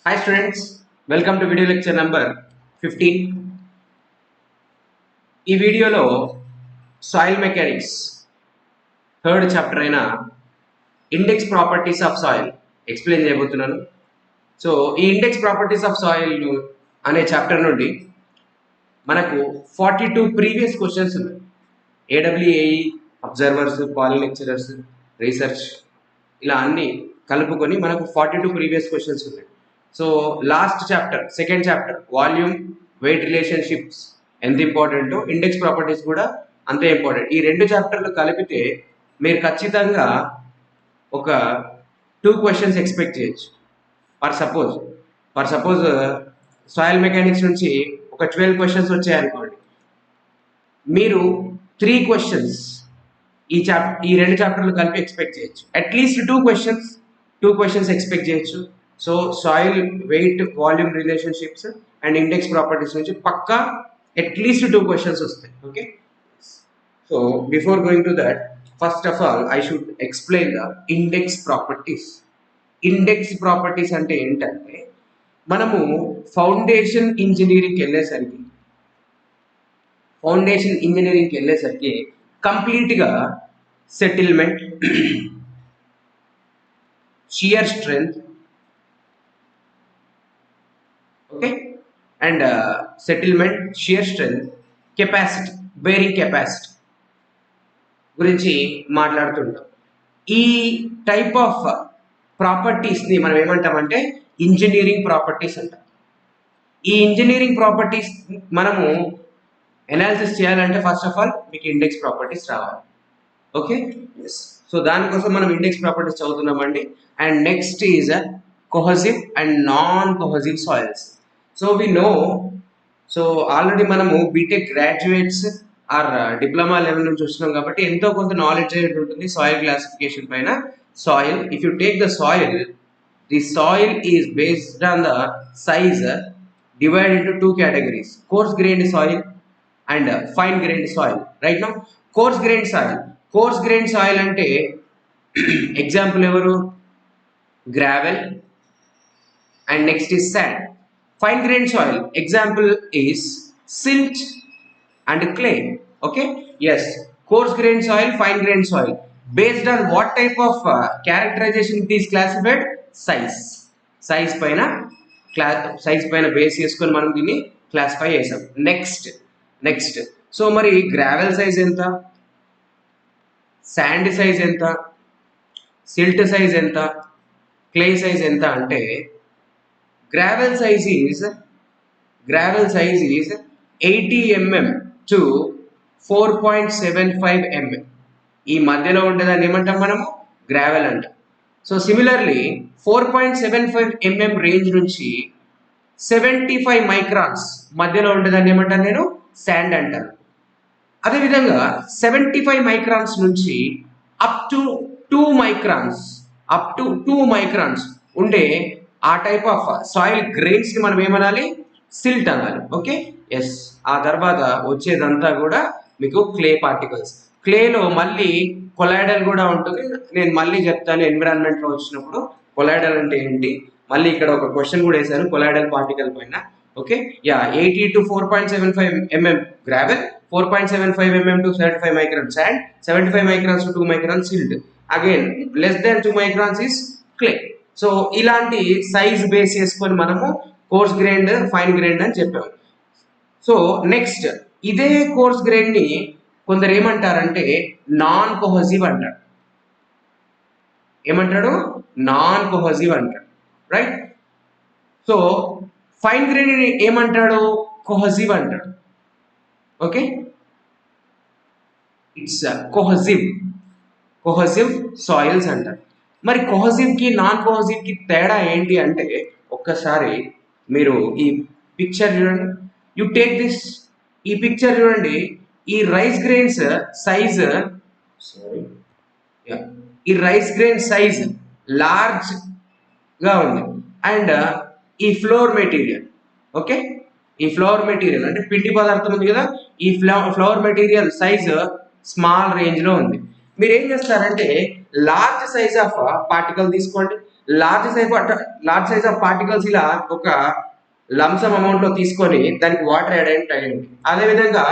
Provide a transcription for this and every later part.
Hi students, welcome to video lecture number 15. ఈ వీడియోలో soil mechanics third chapter అయిన index properties of soil explain చేయబోతున్నాను. So ఈ index properties of soil అనే chapter నుండి మనకు 42 ప్రీవియస్ క్వశ్చన్స్ ఉన్నాయి. AWAE, observers, poly lecturers, research ఇలా అన్ని కలుపుకొని మనకు 42 ప్రీవియస్ క్వశ్చన్స్ ఉన్నాయి. So last chapter, second chapter volume weight relationships ఎంత ఇంపార్టెంటో ఇండెక్స్ ప్రాపర్టీస్ కూడా అంతే ఇంపార్టెంట్. ఈ రెండు చాప్టర్లు కలిపితే మీరు ఖచ్చితంగా ఒక 2 క్వశ్చన్స్ ఎక్స్పెక్ట్ చేయొచ్చు. ఫర్ సపోజ్ సాయిల్ మెకానిక్స్ నుంచి ఒక 12 క్వశ్చన్స్ వచ్చాయనుకోండి, మీరు 3 క్వశ్చన్స్ ఈ రెండు చాప్టర్లు కలిపి ఎక్స్పెక్ట్ చేయొచ్చు. అట్లీస్ట్ 2 క్వశ్చన్స్ ఎక్స్పెక్ట్ చేయొచ్చు. So soil weight volume relationships and index properties నుంచి పక్కా అట్లీస్ట్ 2 క్వశ్చన్స్ వస్తాయి. Okay, so before going to that, first of all I should explain the index properties. Index properties అంటే ఏంటంటే, మనము foundation ఇంజనీరింగ్కి వెళ్ళేసరికి కంప్లీట్గా settlement, shear strength, okay, and settlement, shear strength, capacity, bearing capacity గురించి మాట్లాడుతుంటాం. ఈ టైప్ ఆఫ్ ప్రాపర్టీస్ని మనం ఏమంటామంటే ఇంజనీరింగ్ ప్రాపర్టీస్ అంటాం. ఈ ఇంజనీరింగ్ ప్రాపర్టీస్ మనము అనాలిసిస్ చేయాలంటే ఫస్ట్ ఆఫ్ ఆల్ మీకు ఇండెక్స్ ప్రాపర్టీస్ రావాలి. ఓకే, సో దానికోసం మనం ఇండెక్స్ ప్రాపర్టీస్ చదువుతున్నామండి. And next is cohesive and non cohesive soils. So we know, so already మనము B Tech graduates or diploma level నుంచి వస్తున్నాం కాబట్టి ఎంతో కొంత నాలెడ్జ్ అనేది ఉంటుంది సాయిల్ క్లాసిఫికేషన్ పైన. Soil, if you take the soil, the soil is based on the size divided into 2 categories: coarse grained soil and fine grained soil. Right now, coarse grained soil ante example evaru, gravel, and next is sand. Fine grained soil example is silt and clay. Okay, yes, coarse grained soil, fine grained soil, based on what type of characterization it is classified? Size పైన base చేసుకొని మనం దీన్ని classify చేసాం. Next so మరి gravel size ఎంత, sand size ఎంత, silt size ఎంత, clay size ఎంత అంటే gravel size is 80 mm to 4.75 mm. ఈ మధ్యలో ఉండేదాన్ని ఏమంటాం మనము? గ్రావెల్ అంటాం. సో సిమిలర్లీ 4.75 mm రేంజ్ నుంచి 75 మైక్రాన్స్ మధ్యలో ఉండేదాన్ని ఏమంటాను నేను? శాండ్ అంటాను. అదేవిధంగా 75 మైక్రాన్స్ నుంచి అప్ టు 2 మైక్రాన్స్ ఉండే ఆ టైప్ ఆఫ్ సాయిల్ గ్రెయిన్స్ ని మనం ఏమనాలి? సిల్ట్ అనాలి. Okay, yes. ఆ తర్వాత వచ్చేదంతా కూడా మీకు క్లే పార్టికల్స్. క్లేలో మళ్ళీ కొలాయిడల్ కూడా ఉంటుంది. నేను మళ్ళీ చెప్తాను ఎన్విరాన్మెంట్లో వచ్చినప్పుడు కొలాయిడల్ అంటే ఏంటి. మళ్ళీ ఇక్కడ ఒక క్వశ్చన్ కూడా వేశాను కొలాయిడల్ పార్టికల్ పైన. Okay, yeah, 80 to 4.75 mm gravel, 4.75 mm to 75 microns sand, 75 microns to 2 microns silt, again less than 2 microns is clay. So ఇలాంటి సైజ్ బేస్ చేసుకొని మనము కోర్స్ గ్రైండ్, ఫైన్ గ్రైండ్ అని చెప్పాము. సో నెక్స్ట్, ఇదే course grind ని కొందరు ఏమంటారంటే నాన్ కోహెసివ్ అంటారు. ఏమంటాడు? నాన్ కోహెసివ్ అంటాడు. రైట్. సో ఫైన్ గ్రెయిన్ ని ఏమంటాడు? కోహెసివ్ అంటాడు. ఓకే, ఇట్స్ కోహెసివ్ సాయిల్స్ అంటారు. మరి కోహెసివ్ కి నాన్ కోహెసివ్ కి తేడా ఏంటి అంటే, ఒక్కసారి మీరు ఈ పిక్చర్ చూడండి. యు టేక్ దిస్, ఈ పిక్చర్ చూడండి. ఈ రైస్ గ్రెయిన్స్ సైజ్ లార్జ్ గా ఉంది. అండ్ ఈ ఫ్లోర్ మెటీరియల్, ఓకే, ఈ ఫ్లోర్ మెటీరియల్ అంటే పిండి పదార్థం ఉంది కదా, ఈ flour material size small range లో ఉంది. మీరు ఏం చేస్తారంటే లార్జ్ సైజ్ ఆఫ్ పార్టికల్ తీసుకోండి. లార్జ్ సైజ్ ఆఫ్ పార్టికల్స్ ఇలా ఒక లంసమ్ అమౌంట్ లో తీసుకొని దానికి వాటర్ యాడ్ అయ్యి టైం. అదేవిధంగా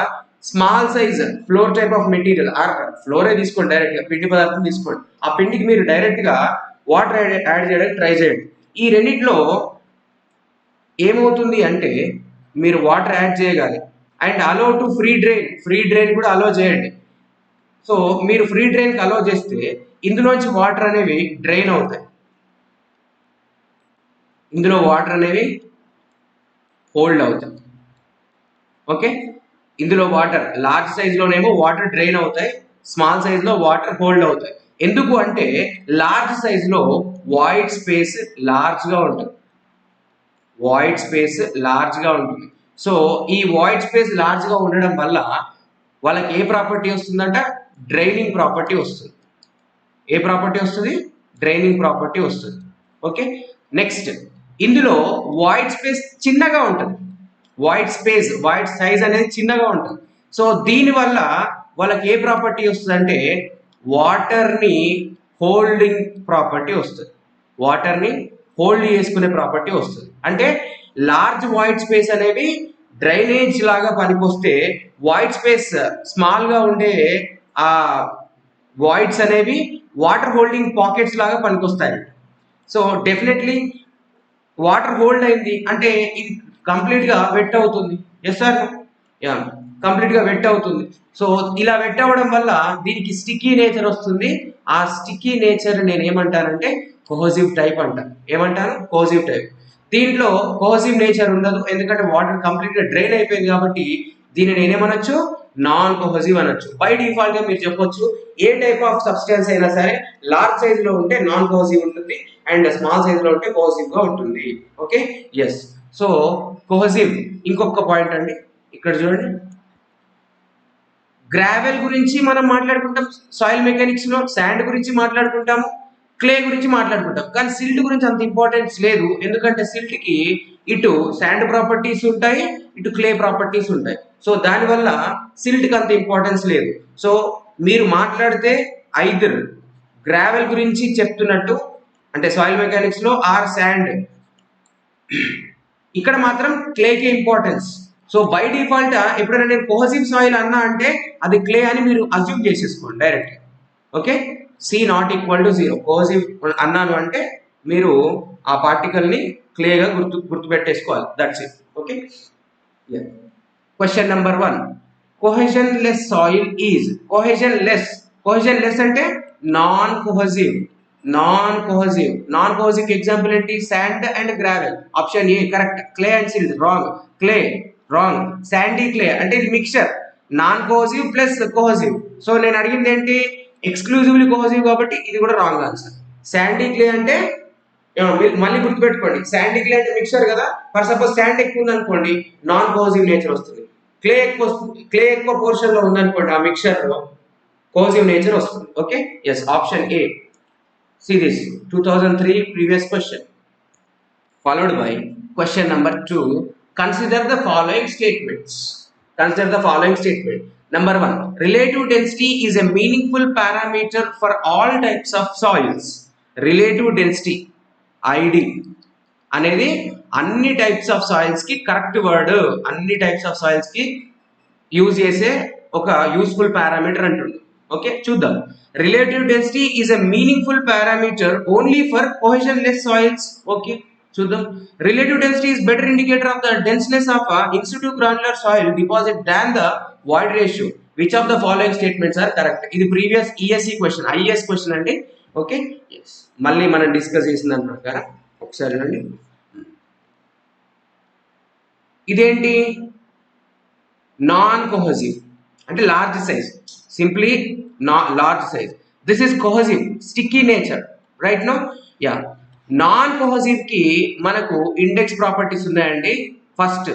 small size flour type of material or ఫ్లోరే తీసుకోండి, డైరెక్ట్ గా పిండి పదార్థం తీసుకోండి, ఆ పిండికి మీరు డైరెక్ట్ గా వాటర్ యాడ్ చేయడానికి ట్రై చేయండి. ఈ రెండిట్లో ఏమవుతుంది అంటే మీరు వాటర్ యాడ్ చేయగాలి and allow to free drain కూడా అలో చేయండి. సో మీరు ఫ్రీ డ్రైన్కి అలో చేస్తే ఇందులోంచి వాటర్ అనేవి డ్రైన్ అవుతాయి, ఇందులో వాటర్ అనేవి హోల్డ్ అవుతాయి. ఓకే, ఇందులో వాటర్ లార్జ్ సైజ్లోనేమో వాటర్ డ్రైన్ అవుతాయి, స్మాల్ సైజ్లో వాటర్ హోల్డ్ అవుతాయి. ఎందుకు అంటే లార్జ్ సైజ్లో వాయిడ్ స్పేస్ లార్జ్గా ఉంటుంది, వాయిడ్ స్పేస్ లార్జ్గా ఉంటుంది. సో ఈ వాయిడ్ స్పేస్ లార్జ్గా ఉండడం వల్ల వాళ్ళకి ఏ ప్రాపర్టీ వస్తుందంట, డ్రైనింగ్ ప్రాపర్టీ వస్తుంది. ఏ ప్రాపర్టీ వస్తుంది, డ్రైనింగ్ ప్రాపర్టీ వస్తుంది. ఓకే, నెక్స్ట్ ఇందులో వాయిడ్ స్పేస్ చిన్నగా ఉంటుంది, వాయిడ్ సైజ్ అనేది చిన్నగా ఉంటుంది. సో దీనివల్ల వాళ్ళకి ఏ ప్రాపర్టీ వస్తుంది అంటే వాటర్ని హోల్డింగ్ ప్రాపర్టీ వస్తుంది, వాటర్ని హోల్డ్ చేసుకునే ప్రాపర్టీ వస్తుంది. అంటే లార్జ్ వాయిడ్ స్పేస్ అనేవి డ్రైనేజ్ లాగా పనికొస్తే వాయిడ్ స్పేస్ స్మాల్గా ఉండే ఆ వాయిడ్స్ అనేవి వాటర్ హోల్డింగ్ పాకెట్స్ లాగా పనికొస్తాయి. సో డెఫినెట్లీ వాటర్ హోల్డ్ అయింది అంటే ఇది కంప్లీట్గా వెట్ అవుతుంది. ఎస్ సార్, యా, కంప్లీట్గా వెట్ అవుతుంది. సో ఇలా వెట్ అవ్వడం వల్ల దీనికి స్టిక్కీ నేచర్ వస్తుంది. ఆ స్టిక్కీ నేచర్ నేను ఏమంటానంటే కోహెసివ్ టైప్ అంటాను. ఏమంటాను, కోహెసివ్ టైప్. దీంట్లో కోహెసివ్ నేచర్ ఉండదు, ఎందుకంటే వాటర్ కంప్లీట్గా డ్రైన్ అయిపోయింది కాబట్టి దీన్ని నేనేమనొచ్చు, నాన్ కోహెసివ్ అనొచ్చు. బై డిఫాల్ట్ గా మీరు చెప్పొచ్చు ఏ టైప్ ఆఫ్ సబ్స్టెన్స్ అయినా సరే లార్జ్ సైజ్ లో ఉంటే నాన్ కోహెసివ్ ఉంటుంది అండ్ స్మాల్ సైజ్ లో ఉంటే కోహెసివ్ గా ఉంటుంది. Okay, yes. సో కోహెసివ్ ఇంకొక పాయింట్ అండి, ఇక్కడ చూడండి. గ్రావెల్ గురించి మనం మాట్లాడుకుంటాం సాయిల్ మెకానిక్స్ లో, శాండ్ గురించి మాట్లాడుకుంటాము, క్లే గురించి మాట్లాడుకుంటాం, కానీ సిల్ట్ గురించి అంత ఇంపార్టెన్స్ లేదు. ఎందుకంటే సిల్ట్ కి ఇటు శాండ్ ప్రాపర్టీస్ ఉంటాయి, ఇటు క్లే ప్రాపర్టీస్ ఉంటాయి. సో దానివల్ల సిల్ట్ కి అంత ఇంపార్టెన్స్ లేదు. సో మీరు మాట్లాడితే ఐదర్ గ్రావెల్ గురించి చెప్తున్నట్టు అంటే సాయిల్ మెకానిక్స్ లో ఆర్ శాండ్, ఇక్కడ మాత్రం క్లేకి ఇంపార్టెన్స్. సో బై డిఫాల్ట్ ఎప్పుడైనా నేను కోహెసివ్ సాయిల్ అన్నా అంటే అది క్లే అని మీరు అజ్యూమ్ చేసేసుకోండి direct. Okay, C not equal to 0. Cohesive అన్నాను అంటే మీరు ఆ పార్టికల్ని క్లేగా గుర్తుపెట్టేసుకోవాలి. That's it. Okay, question number 1. Cohesion less soil is cohesion less అంటే non cohesive. Non cohesive example ఏంటి, sand and gravel. Option A correct, clay and silt wrong, clay wrong, sandy clay అంటే ఇది mixture, non cohesive plus cohesive. So నేను అడిగింది ఏంటి, exclusively cohesive కాబట్టి ఇది కూడా రాంగ్ ఆన్సర్. శాండీ క్లే అంటే మళ్ళీ గుర్తుపెట్టుకోండి, శాండీ క్లే అంటే మిక్చర్ కదా. ఫర్ సపోజ్ శాండ్ ఎక్కువ ఉంది అనుకోండి నాన్ కోహెసివ్ నేచర్ వస్తుంది, క్లే ఎక్కువ పోర్షన్ లో ఉందనుకోండి ఆ మిక్చర్ లో కోహెసివ్ నేచర్ వస్తుంది. Okay, yes, option A. See this 2003 previous question followed by question number 2. Consider the following statements. Number 1. Relative density is a meaningful parameter for all types of soils. Relative density ID అనేది అన్ని types of soils కి correct word, అన్ని types of soils కి use చేసే ఒక useful parameter అంటుంది. Okay, చూద్దాం. Relative density is a meaningful parameter only for cohesion less soils. Okay, చూద్దాం. Relative density is better indicator of the denseness of in situ granular soil deposit than the void ratio. Which of the following statements are correct? ఇది previous ESE question, IAS question అండి. Okay, మళ్ళీ మనం discuss చేసిన దాని ప్రకారం ఒకసారి అండి. ఇదేంటి, నాన్ కోహెసివ్ అంటే large size, simply large size. This is cohesive, sticky nature, right no. Yeah, non cohesive కి మనకు ఇండెక్స్ ప్రాపర్టీస్ ఉన్నాయండి. ఫస్ట్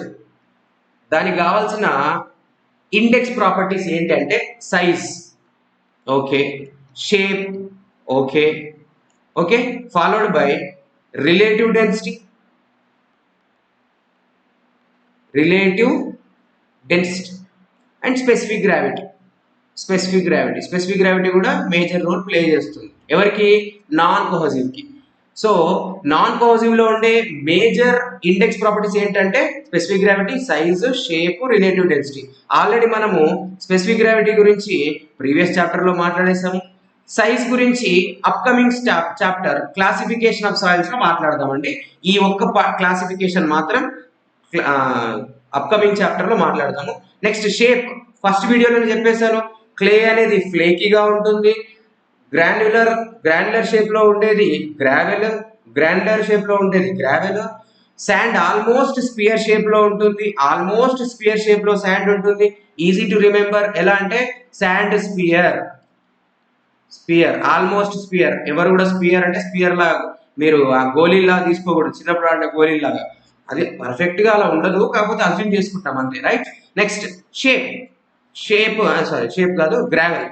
దానికి కావాల్సిన ఇండెక్స్ ప్రాపర్టీస్ ఏంటంటే size, okay, shape, okay, okay, followed by relative density and specific gravity కూడా major role play చేస్తుంది. ఎవరికి, non cohesive కి. సో నాన్ కోహెసివ్ లో ఉండే మేజర్ ఇండెక్స్ ప్రాపర్టీస్ ఏంటంటే specific gravity, size, shape, relative density. Already మనము specific gravity గురించి previous chapter లో మాట్లాడేసాము. సైజ్ గురించి upcoming chapter classification of soils లో మాట్లాడదామండి. ఈ ఒక్క క్లాసిఫికేషన్ మాత్రం అప్కమింగ్ చాప్టర్ లో మాట్లాడదాము. నెక్స్ట్ షేప్, ఫస్ట్ వీడియోలో చెప్పేశాను, క్లే అనేది ఫ్లేకీగా ఉంటుంది. గ్రాన్యులర్ షేప్ లో ఉండేది గ్రావెల్, గ్రాన్యులర్ షేప్ లో ఉండేది gravel. Sand almost sphere shape లో ఉంటుంది, ఆల్మోస్ట్ స్పియర్ షేప్ లో శాండ్ ఉంటుంది. ఈజీ టు రిమెంబర్, ఎలా అంటే sand sphere, sphere almost sphere. ఎవరు కూడా స్పియర్ అంటే స్పియర్ లాగా మీరు ఆ గోళీలా తీసుకోకూడదు, చిన్నప్పుడు ఆడిన గోళీలాగా. అది పర్ఫెక్ట్ గా అలా ఉండదు, కాకపోతే అజ్యూమ్ చేసుకుంటాం అంతే, right. Next shape, sorry shape కాదు, గ్రావెల్.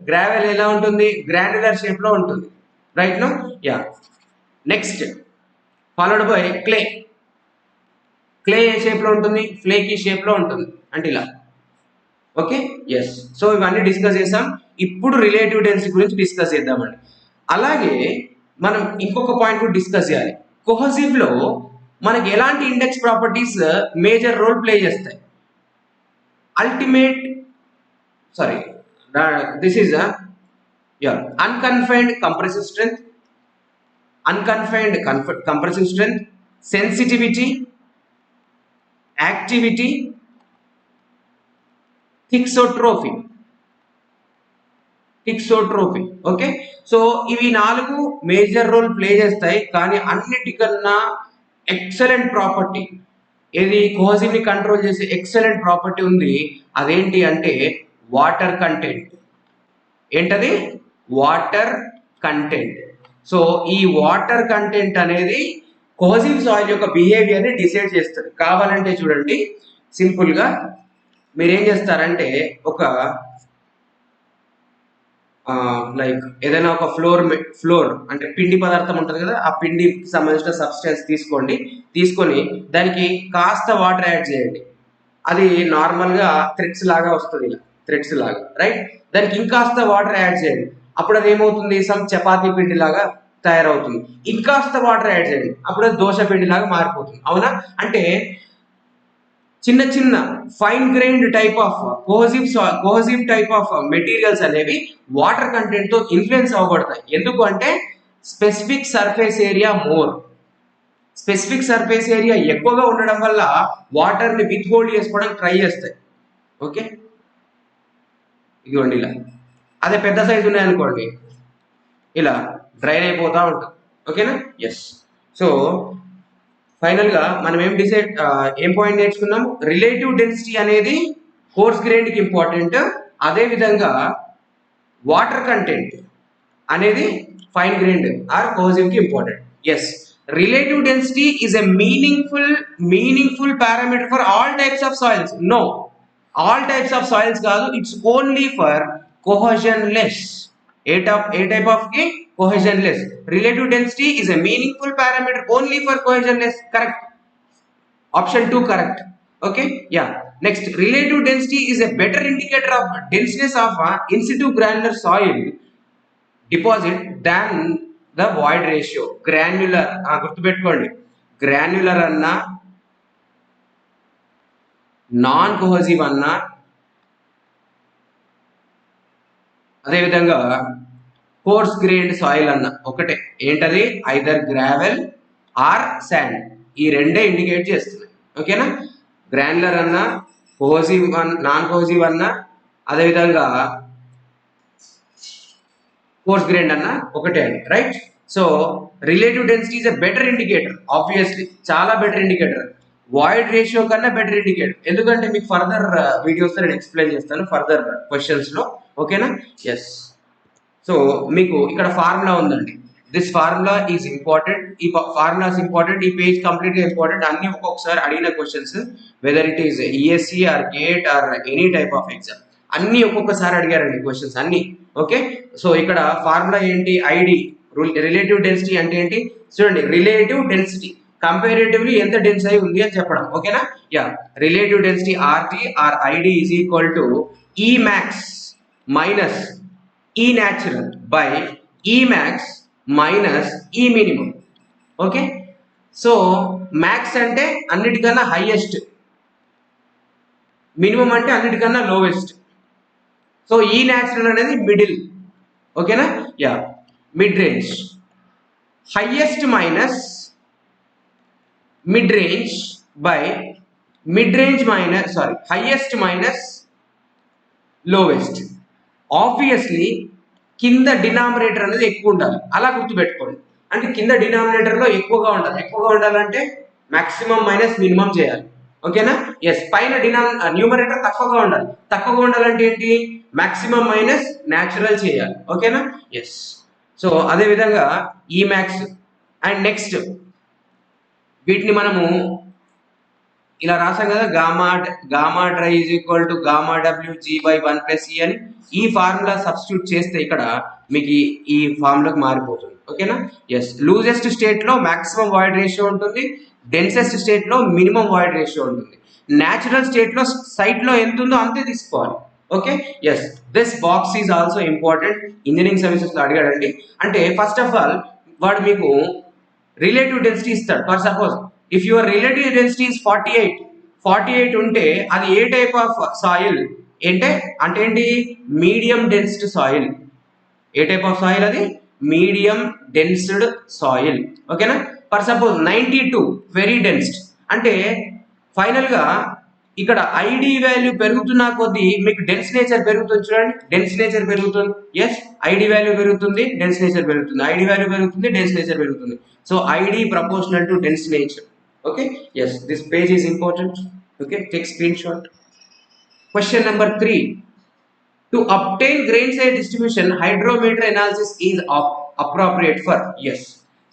గ్రావెల్ ఎలా ఉంటుంది? గ్రాన్యులర్ షేప్ లో ఉంటుంది, right no. Yeah. Next followed by clay. Clay ఏ షేప్ లో ఉంటుంది? ఫ్లేకీ షేప్ లో ఉంటుంది, అంటే ఇలా. Okay, yes. సో ఇవన్నీ డిస్కస్ చేసాం. ఇప్పుడు రిలేటివ్ డెన్సిటీ గురించి డిస్కస్ చేద్దామండి. అలాగే మనం ఇంకొక పాయింట్ కూడా డిస్కస్ చేయాలి. కోహెసివ్ లో మనకి ఎలాంటి index properties major role play చేస్తాయి? Ultimate, sorry, this is unconfined compressive strength, compressive strength, sensitivity, activity, thixotrophy. Okay. So ఇవి 4 మేజర్ రోల్ ప్లే చేస్తాయి. కానీ అన్నిటికన్నా ఎక్సలెంట్ ప్రాపర్టీ, ఏది కోహెసివ్ ని కంట్రోల్ చేసే ఎక్సలెంట్ ప్రాపర్టీ ఉంది. అదేంటి అంటే వాటర్ కంటెంట్. ఏంటది? Water content. సో ఈ వాటర్ కంటెంట్ అనేది కోహెసివ్ సాయిల్ యొక్క బిహేవియర్ ని డిసైడ్ చేస్తుంది. కావాలంటే చూడండి, సింపుల్ గా మీరేం చేస్తారంటే ఒక లైక్ ఏదైనా ఒక ఫ్లోర్ అంటే పిండి పదార్థం ఉంటుంది కదా, ఆ పిండికి సంబంధించిన సబ్స్టెన్స్ తీసుకొని దానికి కాస్త వాటర్ యాడ్ చేయండి. అది నార్మల్ గా థ్రెడ్స్ లాగా వస్తుంది, ఇలా థ్రెడ్స్ లాగా, రైట్. దానికి ఇంకాస్త వాటర్ యాడ్ చేయండి, అప్పుడు అది ఏమవుతుంది? సమ్ చపాతీ పిండి లాగా తయారవుతుంది. ఇంకాస్త వాటర్ యాడ్ చేయండి, అప్పుడు అది దోశ పిండి లాగా మారిపోతుంది, అవునా? అంటే చిన్న చిన్న fine grained type of cohesive type of materials అనేవి వాటర్ కంటెంట్ తో ఇన్ఫ్లుయెన్స్ అవ్వబడతాయి. ఎందుకు అంటే స్పెసిఫిక్ సర్ఫేస్ ఏరియా ఎక్కువగా ఉండడం వల్ల వాటర్ ని విత్ హోల్డ్ చేసుకోవడానికి ట్రై చేస్తాయి. ఓకే, ఇదిగోండి ఇలా. అదే పెద్ద సైజు ఉన్నాయనుకోండి, ఇలా డ్రైన్ అయిపోతూ ఉంటుంది. ఓకేనా? ఎస్. సో ఫైనల్ గా మనం ఏం పాయింట్ నేర్చుకున్నాం? రిలేటివ్ డెన్సిటీ అనేది కోర్స్ గ్రెయిన్ కి ఇంపార్టెంట్, అదే విధంగా వాటర్ కంటెంట్ అనేది ఫైన్ గ్రెయిన్డ్ ఆర్ కోహెసివ్ కి important. Yes, relative density is a meaningful parameter for all types of soils. No, all types of soils కాదు, ఇట్స్ ఓన్లీ ఫర్ కోహెషన్లెస్. ఏ type of కి? cohesionless. Relative density is a meaningful parameter only for cohesionless. Correct. Option 2 correct. Okay. Yeah. Next, relative density is a better indicator of denseness of in situ granular soil deposit than the void ratio. Granular. గుర్తుపెట్టుకోండి, granular అన్నా non cohesive అన్నా అదేవిధంగా course grained soil అన్న ఒకటే. ఏంటది? Either gravel are sand, ఈ రెండే indicate చేస్తున్నాయి. ఓకేనా? గ్రాన్యులర్ అన్న, కోహెసివ్ నాన్ కోహెసివ్ అన్న, అదేవిధంగా కోర్స్ గ్రెయిన్డ్ అన్న ఒకటే అండి, right. So relative density is a better indicator, obviously చాలా బెటర్ ఇండికేటర్, వాయిడ్ రేషియో కన్నా బెటర్ ఇండికేటర్. ఎందుకంటే మీకు ఫర్దర్ వీడియోస్ నేను ఎక్స్ప్లెయిన్ చేస్తాను ఫర్దర్ క్వశ్చన్స్ లో. ఓకేనా? ఎస్. సో మీకు ఇక్కడ ఫార్ములా ఉందండి, దిస్ ఫార్ములా ఈజ్ ఇంపార్టెంట్. ఈ ఫార్ములా ఇస్ ఇంపార్టెంట్, ఈ పేజ్ కంప్లీట్ గా ఇంపార్టెంట్. అన్ని ఒక్కొక్కసారి అడిగిన questions, whether it is ESC or GATE or any type of exam, అన్ని ఒక్కొక్కసారి అడిగారండి క్వశ్చన్స్ అన్ని. ఓకే. సో ఇక్కడ ఫార్ములా ఏంటి? ఐడి, రిలేటివ్ డెన్సిటీ అంటే ఏంటి చూడండి. రిలేటివ్ డెన్సిటీ కంపారేటివ్లీ ఎంత డెన్స్ అయి ఉంది అని చెప్పడం. ఓకేనా? Yeah, relative density RT or ID is equal to e max minus e natural by e max minus e minimum. Okay, so max అంటే అన్నిటికన్నా హైయెస్ట్, మినిమం అంటే అన్నిటికన్నా లోవెస్ట్. సో ఈ న్యాచురల్ అనేది మిడిల్. ఓకేనా, yeah, mid range. Highest minus mid range by mid range minus highest minus lowest. Obviously కింద denominator అనేది ఎక్కువ ఉండాలి, అలా గుర్తుపెట్టుకోండి. అంటే కింద డినామినేటర్లో ఎక్కువగా ఉండాలంటే మాక్సిమం మైనస్ మినిమం చేయాలి. ఓకేనా, ఎస్. పైన న్యూమరేటర్ తక్కువగా ఉండాలంటే ఏంటి, మాక్సిమం మైనస్ న్యాచురల్ చేయాలి. ఓకేనా, ఎస్. సో అదే విధంగా ఈ మ్యాక్స్ అండ్ నెక్స్ట్ వీటిని మనము ఇలా రాసాం కదా, gamma dry is equal to gamma W G by 1 + E అని. ఈ ఫార్ములా సబ్స్టిట్యూట్ చేస్తే ఇక్కడ మీకు ఈ ఫార్ములాకి మారిపోతుంది. ఓకేనా, ఎస్. లూజెస్ట్ స్టేట్ లో మాక్సిమం వాయిడ్ రేషియో ఉంటుంది, డెన్సెస్ట్ స్టేట్ లో మినిమం వాయిడ్ రేషియో ఉంటుంది. న్యాచురల్ స్టేట్ లో సైట్ లో ఎంత ఉందో అంతే తీసుకోవాలి. Okay, yes. This box is also important. Engineering services లో అడిగాడండి. అంటే ఫస్ట్ ఆఫ్ ఆల్ వాడు మీకు రిలేటివ్ డెన్సిటీ ఇస్తాడు. For suppose if your relative density is 48 ఉంటే అది ఏ టైప్ ఆఫ్ సాయిల్ అంటే ఏంటి, మీడియం డెన్స్డ్ సాయిల్. ఏ టైప్ ఆఫ్ సాయిల్ అది, మీడియం డెన్స్డ్ సాయిల్. ఓకేనా, ఫర్ సపోజ్ 92 వెరీ డెన్స్డ్ అంటే ఫైనల్ గా ఇక్కడ ఐడి వాల్యూ పెరుగుతున్న కొద్దీ మీకు డెన్స్ నేచర్ పెరుగుతుంది. చూడండి, డెన్స్ నేచర్ పెరుగుతుంది. ఎస్, ఐడి వాల్యూ పెరుగుతుంది, డెన్స్ నేచర్ పెరుగుతుంది. ఐడి వాల్యూ పెరుగుతుంది, డెన్స్ నేచర్ పెరుగుతుంది. So ID proportional to dense nature. Okay, yes. This page is important. Okay, take screen shot. Question number 3. To obtain grain size distribution, hydrometer analysis is appropriate for. Yes.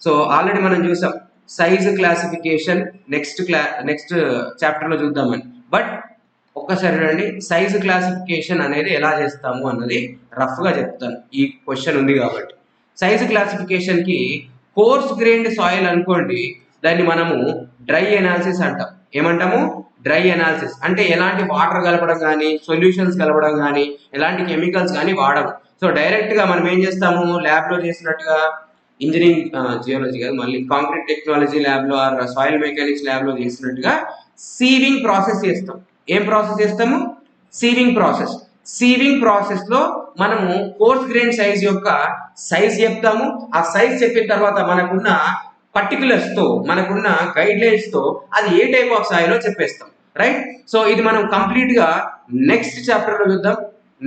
So already మనం చూసాం size classification next chapter లో చూద్దామని. But ఒక్కసారి రండి, size classification అనేది ఎలా చేస్తాము అన్నది రఫ్ గా చెప్తాను. ఈ క్వశ్చన్ ఉంది కాబట్టి. సైజ్ క్లాసిఫికేషన్ కి కోర్స్ గ్రెయిన్డ్ సాయిల్ అనుకోండి, దాన్ని మనము డ్రై ఎనాలిసిస్ అంటాం. ఏమంటాము, డ్రై ఎనాలిసిస్. అంటే ఎలాంటి వాటర్ కలపడం కానీ, సొల్యూషన్స్ కలపడం కానీ, ఎలాంటి కెమికల్స్ కానీ వాడము. సో డైరెక్ట్ గా మనం ఏం చేస్తాము, ల్యాబ్ లో చేసినట్టుగా, ఇంజనీరింగ్ జియోలజీ కాదు, మళ్ళీ కాంక్రీట్ టెక్నాలజీ ల్యాబ్ లో ఆర్ సాయిల్ మెకానిక్స్ ల్యాబ్ లో చేసినట్టుగా సీవింగ్ ప్రాసెస్ చేస్తాం. ఏం ప్రాసెస్ చేస్తాము, సీవింగ్ ప్రాసెస్. సీవింగ్ ప్రాసెస్ లో మనము కోర్స్ గ్రెయిన్ సైజ్ యొక్క సైజ్ చెప్తాము. ఆ సైజ్ చెప్పిన తర్వాత మనకున్న పర్టికులర్స్ తో, మనకున్న గైడ్ లైన్స్ తో అది ఏ టైప్ ఆఫ్ సాయిల్ చెప్పేస్తాం. రైట్. సో ఇది మనం కంప్లీట్ గా నెక్స్ట్ చాప్టర్ లో చూద్దాం.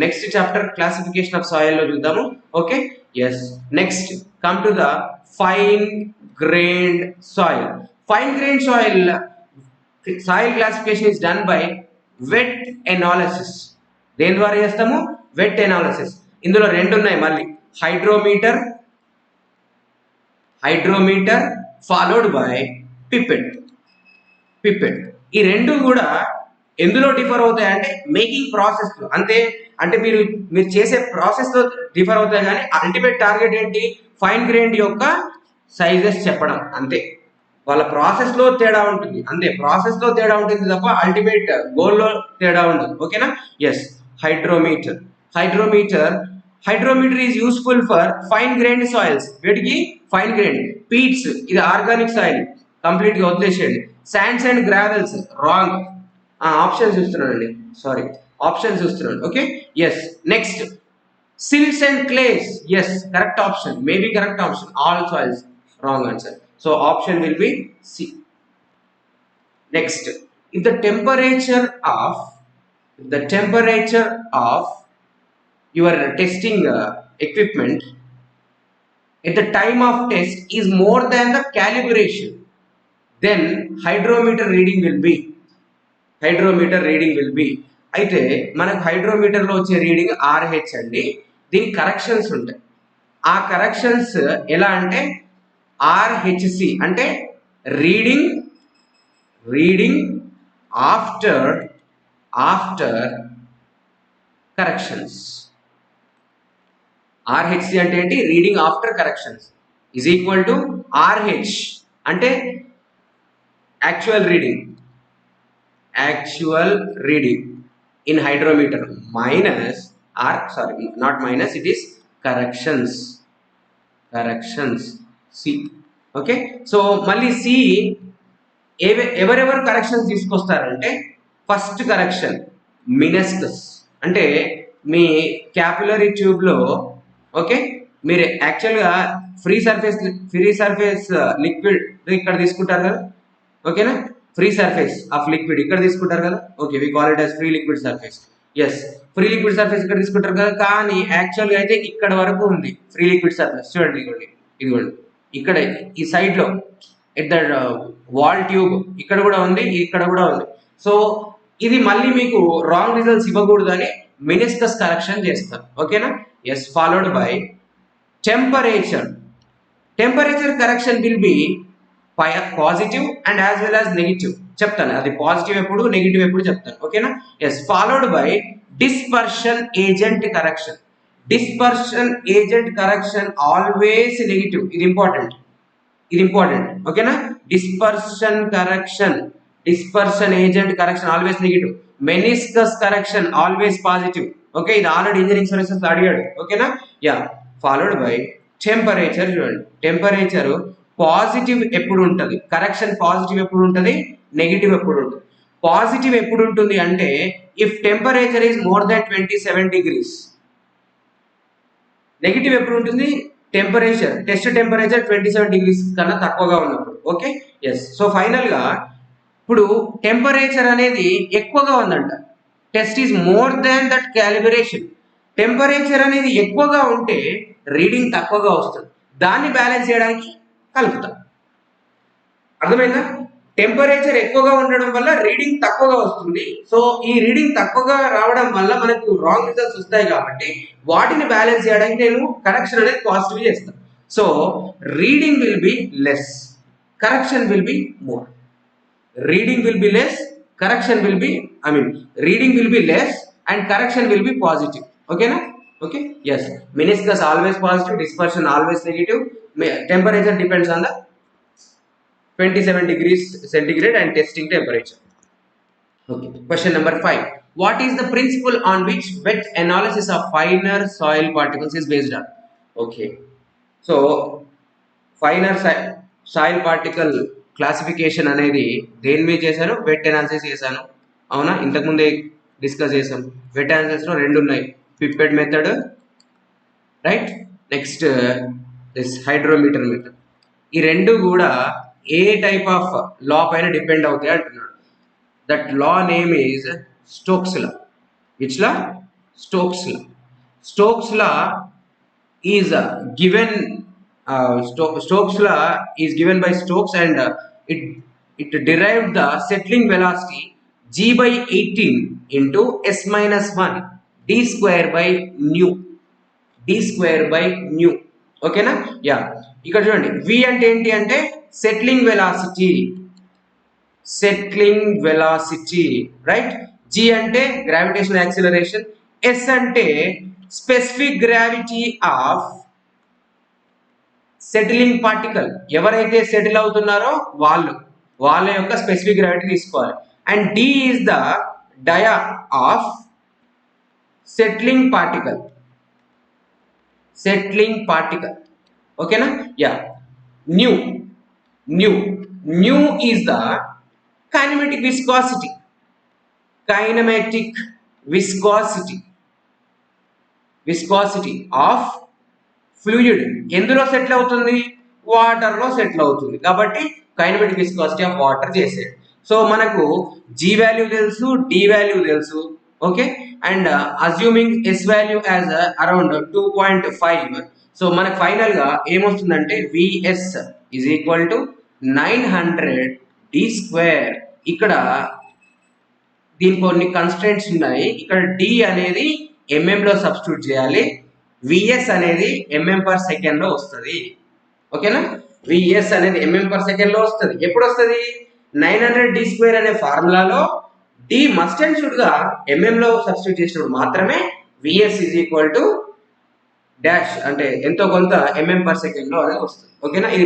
Next chapter classification of soil లో చూద్దాము. Okay, yes. Next come to the fine grained soil. Fine grained soil classification is done by wet analysis. దేని ద్వారా చేస్తాము, వెట్ ఎనాలిసిస్. ఇందులో రెండు ఉన్నాయి మళ్ళీ, హైడ్రోమీటర్ ఫాలోడ్ బై పిపెట్. ఈ రెండు కూడా ఎందులో డిఫర్ అవుతాయి అంటే మేకింగ్ ప్రాసెస్ లో. అంటే మీరు చేసే ప్రాసెస్ లో డిఫర్ అవుతాయి, కానీ అల్టిమేట్ టార్గెట్ ఏంటి, ఫైన్ గ్రెయిన్డ్ యొక్క సైజెస్ చెప్పడం. అంతే, వాళ్ళ ప్రాసెస్ లో తేడా ఉంటుంది, అంతే. ప్రాసెస్ లో తేడా ఉంటుంది తప్ప అల్టిమేట్ గోల్ లో తేడా ఉండదు. ఓకేనా, yes. Hydrometer is useful for fine grained soils. వీటికి ఫైన్ గ్రెయిన్. పీట్స్, ఇది ఆర్గానిక్ సాయిల్, కంప్లీట్ గా వదిలేసేయండి. Sands and gravels, wrong. Option చూస్తున్నానండి, సారీ, ఆప్షన్ చూస్తున్నాను. Okay, yes. Next silts and clays, yes, correct option, maybe correct option. All soils, wrong answer. So option will be C. Next, if the temperature of your testing equipment at the time of test is more than the calibration, then hydrometer reading will be. అయితే మనకు hydrometer లో వచ్చే reading RH అండి. దీనికి corrections ఉంటాయి. ఆ corrections ఎలా అంటే RHC అంటే రీడింగ్ ఆఫ్టర్ కరెక్షన్స్. RHC అంటే ఏంటి, reading after corrections is equal to RH అంటే actual reading in hydrometer minus not minus, it is corrections. Corrections C. Okay, so మళ్ళీ సి ఎవరెవరు కరెక్షన్స్ తీసుకొస్తారంటే ఫస్ట్ కరెక్షన్ మినస్కస్, అంటే మీ capillary ట్యూబ్లో okay మీరు యాక్చువల్గా ఫ్రీ సర్ఫేస్ లిక్విడ్ ఇక్కడ తీసుకుంటారు కదా, ఓకేనా, ఫ్రీ సర్ఫేస్ ఆఫ్ లిక్విడ్ ఇక్కడ తీసుకుంటారు కదా, okay we call it as free liquid surface. Yes, free liquid surface ఇక్కడ తీసుకుంటారు కదా, కానీ యాక్చువల్గా అయితే ఇక్కడ వరకు ఉంది ఫ్రీ లిక్విడ్ సర్ఫేస్. చూడండి ఇదిగోండి ఇక్కడ ఈ సైడ్ లో ఎట్ ద వాల్ ట్యూబ్ ఇక్కడ కూడా ఉంది, ఇక్కడ కూడా ఉంది. సో ఇది మళ్ళీ మీకు రాంగ్ రిజల్ట్స్ ఇవ్వకూడదు అని మినిస్కస్ కరెక్షన్ చేస్తారు. ఓకేనా, yes, followed by temperature. Temperature correction will be positive and as well as negative. చెప్తాను అది పాజిటివ్ ఎప్పుడు నెగిటివ్ ఎప్పుడు చెప్తాను. ఓకేనా, yes, followed by dispersion agent correction. Dispersion agent correction always negative. ఇది ఇంపార్టెంట్. ఓకేనా, dispersion correction, dispersion agent correction always negative. Meniscus correction always positive. Okay, ఇది already engineering services అడిగాడు. ఓకేనా, యా, ఫాలోడ్ బై టెంపరేచర్. చూడండి, temperature positive ఎప్పుడు ఉంటుంది, correction positive ఎప్పుడు ఉంటుంది, నెగిటివ్ ఎప్పుడు ఉంటుంది. పాజిటివ్ ఎప్పుడు ఉంటుంది అంటే if temperature is more than 27 degrees. Negative ఎప్పుడు ఉంటుంది, టెస్ట్ టెంపరేచర్ 27 degrees కన్నా తక్కువగా ఉన్నప్పుడు. ఓకే, ఎస్, సో ఫైనల్ గా ఇప్పుడు టెంపరేచర్ అనేది ఎక్కువగా ఉందంట, test is more than that calibration. Temperature అనేది ఎక్కువగా ఉంటే రీడింగ్ తక్కువగా వస్తుంది, దాన్ని బ్యాలెన్స్ చేయడానికి కలుపుతాం. అర్థమైందా? టెంపరేచర్ ఎక్కువగా ఉండడం వల్ల రీడింగ్ తక్కువగా వస్తుంది. సో ఈ రీడింగ్ తక్కువగా రావడం వల్ల మనకు రాంగ్ రిజల్ట్స్ వస్తాయి కాబట్టి వాటిని బ్యాలెన్స్ చేయడానికి నేను కరెక్షన్ అనేది పాజిటివ్ చేస్తాను. So reading will be less, correction will be more. Reading will be less, correction will be reading will be less and correction will be positive. ఓకేనా? Okay, yes, meniscus always positive, dispersion always negative, temperature depends on the 27 degrees centigrade and testing temperature. Okay, question number 5. What is the principle on which wet analysis of finer soil particles is based on? Okay, so finer soil particle classification అనేది దేని మీద చేశాను, wet analysis చేశాను. అవునా, ఇంతకుముందే discuss చేసాం. Wet analysis లో రెండు ఉన్నాయి, pipette method, right, next this hydrometer method. ఈ రెండు కూడా ఏ టైప్ ఆఫ్ లా పైన డిపెండ్ అవుతాయి అంటున్నాడు. That law name is Stokes law. Which law? Stokes law. Stokes law is given, Stokes law is given by Stokes and it derived the settling velocity g by 18 into s minus 1 d square by nu. ఓకేనా? Yeah, ఇక్కడ చూడండి, v అంటే ఏంటి అంటే settling velocity, right. g అంటే gravitational acceleration, s అంటే specific gravity of settling particle. ఎవరైతే settle అవుతున్నారో వాళ్ళ యొక్క స్పెసిఫిక్ గ్రావిటీ తీసుకోవాలి. And d is the dia of settling particle. ఓకేనా? Yeah, nu is the kinematic viscosity of fluid. ఎందులో settle అవుతుంది? వాటర్ లో సెటిల్ అవుతుంది. కాబట్టి కైనమెటిక్ విస్కాసిటీ ఆఫ్ వాటర్ చేసేది. సో మనకు జీ వాల్యూ తెలుసు, డి వాల్యూ తెలుసు. Okay, and assuming S value as around 2.5. So మనకు ఫైనల్ గా ఏమొస్తుందంటే VS is equal to 900 D square. ఇక్కడ దీనికి కొన్ని కన్స్ట్రెంట్స్ ఉన్నాయి. ఇక్కడ డి అనేది ఎంఎం లో సబ్స్టిట్యూట్ చేయాలి, విఎస్ అనేది ఎంఎం పర్ సెకండ్ లో వస్తుంది. ఓకేనా? విఎస్ అనేది ఎంఎం పర్ సెకండ్ లో వస్తుంది. ఎప్పుడు వస్తుంది? 900 డి స్క్వేర్ అనే ఫార్ములాలో డి మస్ట్ అండ్ షుడ్ గా ఎంఎం లో సబ్స్టిట్యూట్ చేసినప్పుడు మాత్రమే VS is equal to dash అంటే ఎంతో కొంత ఎంఎం పర్ సెకండ్ లో అనేది వస్తుంది. ఓకేనా? ఇది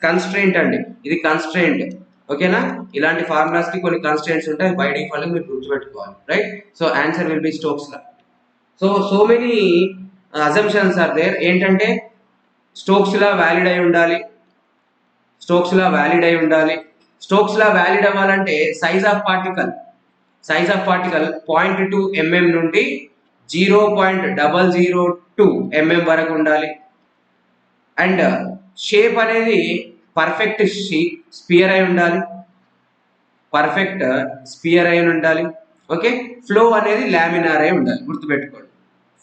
కన్స్ట్రెయింట్ అండి, ఇది కన్స్ట్రెయింట్. ఓకేనా? ఇలాంటి ఫార్ములాస్ కి కొన్ని కన్స్ట్రెయింట్స్ ఉంటాయి, బై డిఫాల్ట్ మీరు గుర్తుపెట్టుకోవాలి, right. So answer will be Stokes law. So many assumptions are there. ఏంటంటే స్టోక్స్ లా వ్యాలిడ్ అయి ఉండాలి. స్టోక్స్ లా వ్యాలిడ్ అయి ఉండాలి. స్టోక్స్ లా వ్యాలిడ్ అవ్వాలంటే సైజ్ ఆఫ్ పార్టికల్ 0.2 mm నుండి 0.002 mm వరకు ఉండాలి. అండ్ షేప్ అనేది పర్ఫెక్ట్ స్పియర్ అయి ఉండాలి. పర్ఫెక్ట్ స్పియర్ అయి ఉండాలి. ఓకే, ఫ్లో అనేది లామినార్ అయి ఉండాలి. గుర్తుపెట్టుకోండి,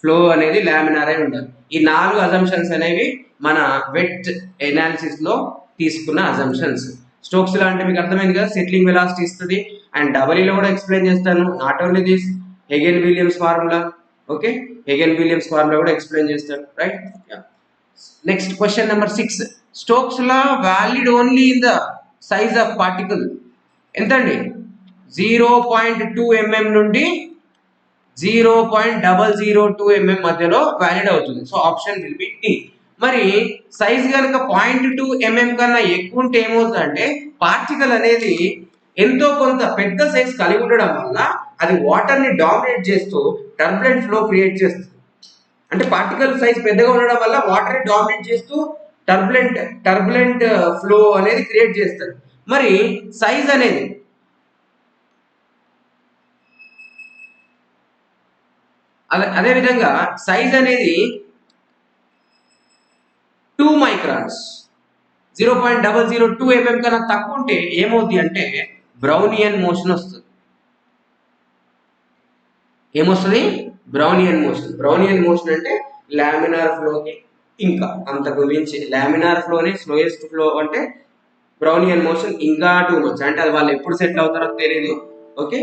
ఫ్లో అనేది లామినార్ అయి ఉండాలి. ఈ 4 అజంప్షన్స్ అనేవి మన వెట్ ఎనాలిసిస్ లో తీసుకున్న అజంప్షన్స్. స్టోక్స్ లా అంటే మీకు అర్థమైంది కదా, సెటిలింగ్ వెలాసిటీ ఇస్తుంది. అండ్ డబలీలో కూడా ఎక్స్ప్లెయిన్ చేస్తాను. Not only this, Hazen Williams formula. Okay, Hazen Williams formula కూడా ఎక్స్ప్లెయిన్ చేస్తాను. Right. Next question number 6. Stokes law valid only in the size of particle ఎంతండి? 0.2 mm నుండి 0.002 mm మధ్యలో వ్యాలిడ్ అవుతుంది. So option will be D. మరి size కనుక 0.2 mm కన్నా ఎక్కువ ఉంటే ఏమవుతుందంటే పార్టికల్ అనేది ఎంతో కొంత పెద్ద సైజ్ కలిగి ఉండడం వల్ల అది వాటర్ ని డామినేట్ చేస్తూ టర్బులెంట్ ఫ్లో క్రియేట్ చేస్తుంది. అంటే పార్టికల్ సైజ్ పెద్దగా ఉండడం వల్ల వాటర్ ని డామినేట్ చేస్తూ టర్బులెంట్ ఫ్లో అనేది క్రియేట్ చేస్తుంది. మరి సైజ్ అనేది అదే విధంగా సైజ్ అనేది 2 మైక్రాన్స్ 0.002 mm కన్నా తక్కువ ఉంటే ఏమవుద్ది అంటే బ్రౌనియన్ మోషన్ వస్తుంది. ఏమొస్తుంది? Brownian motion. బ్రౌనియన్ మోషన్ అంటే లామినార్ ఫ్లోకి ఇంకా అంతకు మించి, లామినార్ ఫ్లోని స్లోయెస్ట్ ఫ్లో అంటే బ్రౌనియన్ మోషన్ ఇంకా టూ మచ్. అంటే అది వాళ్ళు ఎప్పుడు సెటిల్ అవుతారో తెలియదు. ఓకే,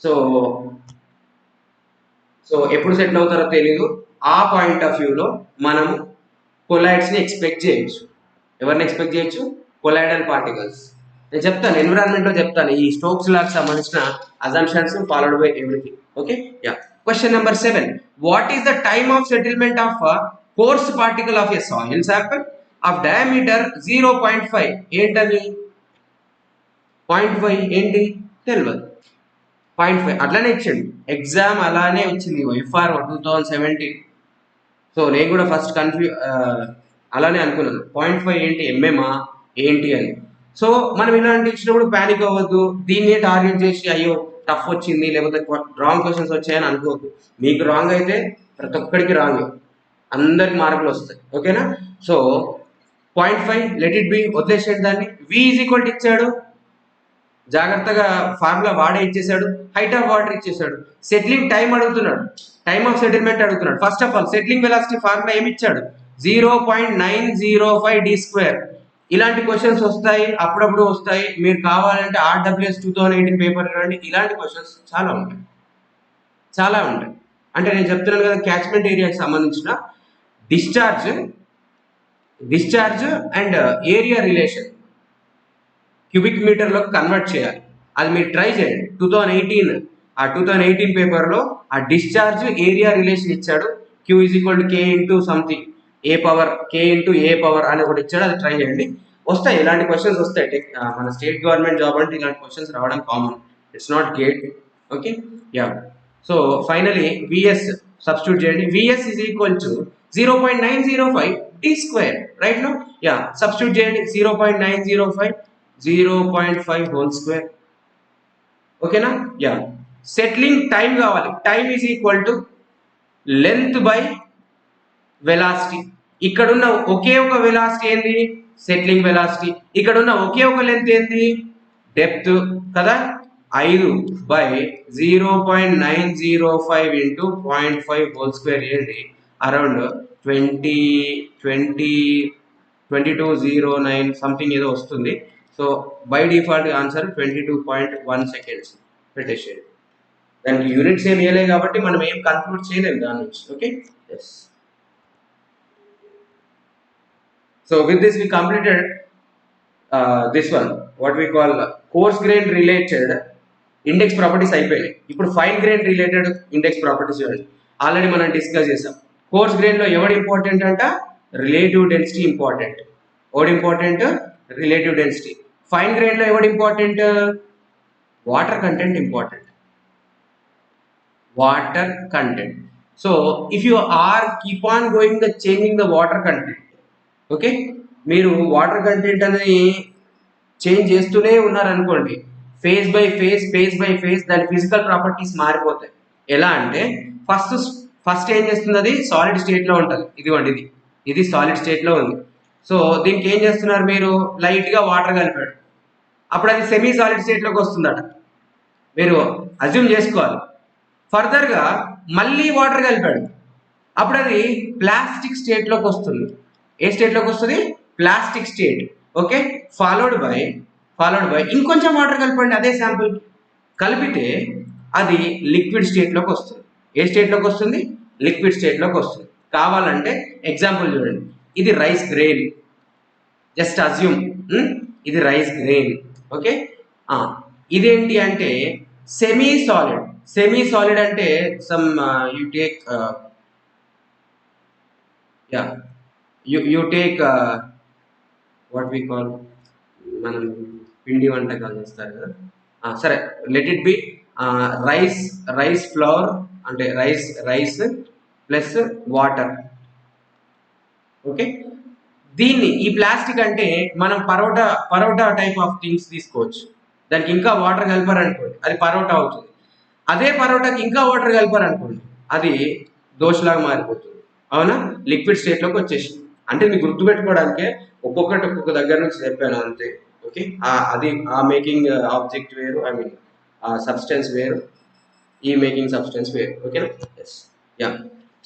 సో ఎప్పుడు సెటిల్ అవుతారో తెలియదు. ఆ పాయింట్ ఆఫ్ వ్యూలో మనము కొలైడ్స్ని ఎక్స్పెక్ట్ చేయొచ్చు. ఎవరిని ఎక్స్పెక్ట్ చేయొచ్చు? Colloidal particles. నేను చెప్తాను, ఎన్విరాన్మెంట్లో చెప్తాను ఈ స్టోక్స్ లాకి సంబంధించిన assumptions followed by everything. Okay, yeah. Question number 7. What is the time of settlement of course particle of a soil sample of diameter 0.5? ఏంటది? 0.5 ఏంటి తెలియదు. 0.5 అట్లానే ఇచ్చాడు. ఎగ్జామ్ అలానే వచ్చింది FR 2017. సో నేను కూడా ఫస్ట్ అలానే అనుకున్నాను 0.5 ఏంటి, ఎంఎమా ఏంటి అని. సో మనం ఇలాంటి ఇచ్చినప్పుడు ప్యానిక్ అవ్వద్దు. దీన్ని టార్గెట్ చేసి అయ్యో టఫ్ వచ్చింది లేకపోతే రాంగ్ క్వశ్చన్స్ వచ్చాయని అనుకోవద్దు. మీకు రాంగ్ అయితే ప్రతి ఒక్కడికి రాంగ్, అందరికి మార్కులు వస్తాయి. ఓకేనా? సో 0.5 లెట్ ఇట్ బి, వదిలేసేయండి దాన్ని. V ఈజ్ ఈక్వల్ ఇచ్చాడు, జాగ్రత్తగా ఫార్ములా వాడే ఇచ్చేసాడు. హైట్ ఆఫ్ వాటర్ ఇచ్చేసాడు. సెటిలింగ్ టైం అడుగుతున్నాడు, టైమ్ ఆఫ్ సెటిల్మెంట్ అడుగుతున్నాడు. First of all settling velocity formula ఏమి ఇచ్చాడు? 0.905 d². ఇలాంటి క్వశ్చన్స్ వస్తాయి, అప్పుడప్పుడు వస్తాయి. మీరు కావాలంటే RWS 2018 పేపర్ రండి, ఇలాంటి క్వశ్చన్స్ చాలా ఉంటాయి. అంటే నేను చెప్తున్నాను కదా, క్యాచ్మెంట్ ఏరియాకి సంబంధించిన discharge and area relation cubic మీటర్లో కన్వర్ట్ చేయాలి. అది మీరు ట్రై చేయండి. 2018 పేపర్లో ఆ డిశ్చార్జ్ ఏరియా రిలేషన్ ఇచ్చాడు. Q is equal to K into something A power K into A power అని ఒకటి ఇచ్చాడు. అది ట్రై చేయండి, వస్తాయి ఇలాంటి క్వశ్చన్స్ వస్తాయి. మన స్టేట్ గవర్నమెంట్ జాబ్ అంటే ఇలాంటి క్వశ్చన్స్ రావడం common. It's not GATE. Okay, yeah. So finally VS substitute చేయండి. VS is equal to 0.905 d². Right no? Yeah, substitute చేయండి. 0.5 హోల్ స్క్వేర్. ఓకేనా? యా. సెటిలింగ్ టైం కావాలి. Time is equal to length by velocity. ఇక్కడున్న ఒకే ఒక velocity ఏంది? Settling velocity. ఇక్కడున్న ఒకే ఒక లెంత్ ఏంది? డెప్త్ కదా. 5/0.905 ఇంటూ 0.5 హోల్ స్క్వేర్ చేయండి. అరౌండ్ 2209 సంథింగ్ ఏదో వస్తుంది. So by default answer 22.1 seconds పెట్టేసేది. దానికి యూనిట్స్ ఏం వేయలేదు కాబట్టి మనం ఏం కన్క్లూడ్ చేయలేము దాని నుంచి. Okay, yes. So with this we completed this one what we call coarse grain related index properties అయిపోయినాయి. ఇప్పుడు fine grain related index properties already మనం డిస్కస్ చేసాం. కోర్స్ గ్రెయిన్ లో ఎవడు ఇంపార్టెంట్ అంట? Relative density important. Relative density. Fine grain లో ఎవడు important? Water content important. So if you are keep on going changing the water content, okay, మీరు water content అనేది change చేస్తూనే ఉన్నారనుకోండి, ఫేజ్ బై ఫేజ్ దాని ఫిజికల్ ప్రాపర్టీస్ మారిపోతాయి. ఎలా అంటే ఫస్ట్ ఫస్ట్ ఏం చేస్తుంది, అది సాలిడ్ స్టేట్ లో ఉంటుంది. ఇదిగోండి, ఇది సాలిడ్ స్టేట్ లో ఉంది. సో దీనికి ఏం చేస్తున్నారు మీరు, లైట్ గా వాటర్ కలిపాడు, అప్పుడు అది సెమీ సాలిడ్ స్టేట్ లోకి వస్తుందట. మీరు అజ్యూమ్ చేసుకోవాలి. ఫర్దర్ గా మళ్ళీ వాటర్ కలిపాడు, అప్పుడు అది ప్లాస్టిక్ స్టేట్ లోకి వస్తుంది. ఏ స్టేట్ లోకి వస్తుంది, plastic state. Okay, followed by ఇంకొంచెం వాటర్ కలపండి అదే శాంపుల్, కలిపితే అది లిక్విడ్ స్టేట్ లోకి వస్తుంది. ఏ స్టేట్ లోకి వస్తుంది, లిక్విడ్ స్టేట్ లోకి వస్తుంది. కావాలంటే ఎగ్జాంపుల్ చూడండి, ఇది రైస్ గ్రెయిన్, జస్ట్ అజ్యూమ్ ఇది రైస్ గ్రెయిన్. ఓకే, ఇదేంటి అంటే సెమీ సాలిడ్ అంటే some you take you take what we call, మనం పిండి వంటకాలు చేస్తారు కదా, సరే let it be rice flour, అంటే రైస్ ప్లస్ వాటర్. ఓకే, దీన్ని ఈ ప్లాస్టిక్ అంటే మనం పరోటా టైప్ ఆఫ్ థింగ్స్ తీసుకోవచ్చు. దానికి ఇంకా వాటర్ కలిపారనుకోండి అది పరోటా అవుతుంది. అదే పరోటాకి ఇంకా వాటర్ కలిపారనుకోండి అది దోశలాగా మారిపోతుంది. అవునా, లిక్విడ్ స్టేట్ లోకి వచ్చేసింది. అంటే మీకు గుర్తుపెట్టుకోవడానికే ఒక్కొక్క దగ్గర నుంచి చెప్పాను అంతే. ఓకే, అది ఆ మేకింగ్ ఆబ్జెక్ట్ వేరు, ఐ మీన్ ఆ సబ్స్టెన్స్ వేరు, ఈ మేకింగ్ సబ్స్టెన్స్ వేరు. ఓకేనా, yes, yeah.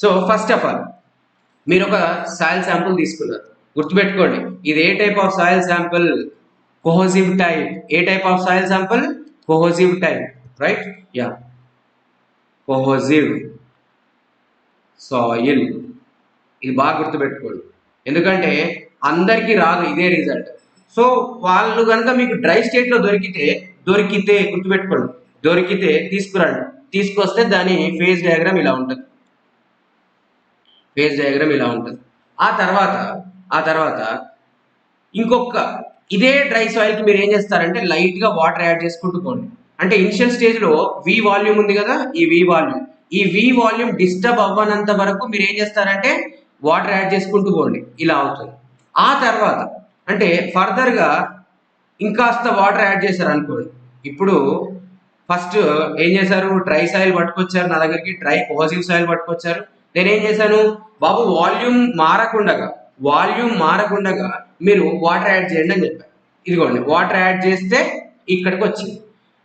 So first of all మీరు ఒక సాయిల్ శాంపుల్ తీసుకున్నారు, గుర్తుపెట్టుకోండి ఇది ఏ type of soil sample, cohesive type. ఏ type of soil sample, cohesive type, right, yeah, cohesive soil. ఇది బాగా గుర్తుపెట్టుకోండి, ఎందుకంటే అందరికీ రాదు ఇదే రిజల్ట్. సో వాళ్ళు కనుక మీకు డ్రై స్టేట్ లో దొరికితే గుర్తుపెట్టుకోండి, దొరికితే తీసుకురండి, తీసుకొస్తే దాని ఫేజ్ డయాగ్రామ్ ఇలా ఉంటుంది. ఆ తర్వాత ఇంకొక ఇదే డ్రై సాయిల్ కి మీరు ఏం చేస్తారంటే లైట్ గా వాటర్ యాడ్ చేసుకుంటూ పోండి. అంటే ఇనిషియల్ స్టేజ్ లో వి వాల్యూమ్ ఉంది కదా, ఈ వి వాల్యూమ్ డిస్టర్బ్ అవ్వనంత వరకు మీరు ఏం చేస్తారంటే వాటర్ యాడ్ చేసుకుంటూ పోండి, ఇలా అవుతుంది. ఆ తర్వాత అంటే ఫర్దర్ గా ఇంకాస్త వాటర్ యాడ్ చేశారు అనుకోండి. ఇప్పుడు ఫస్ట్ ఏం చేశారు, డ్రై సాయిల్ పట్టుకొచ్చారు నా దగ్గరికి, డ్రై కోహెసివ్ సాయిల్ పట్టుకొచ్చారు. నేనేం చేశాను, బాబు వాల్యూమ్ మారకుండగా మీరు వాటర్ యాడ్ చేయండి అని చెప్పాను. ఇదిగోండి వాటర్ యాడ్ చేస్తే ఇక్కడికి వచ్చింది.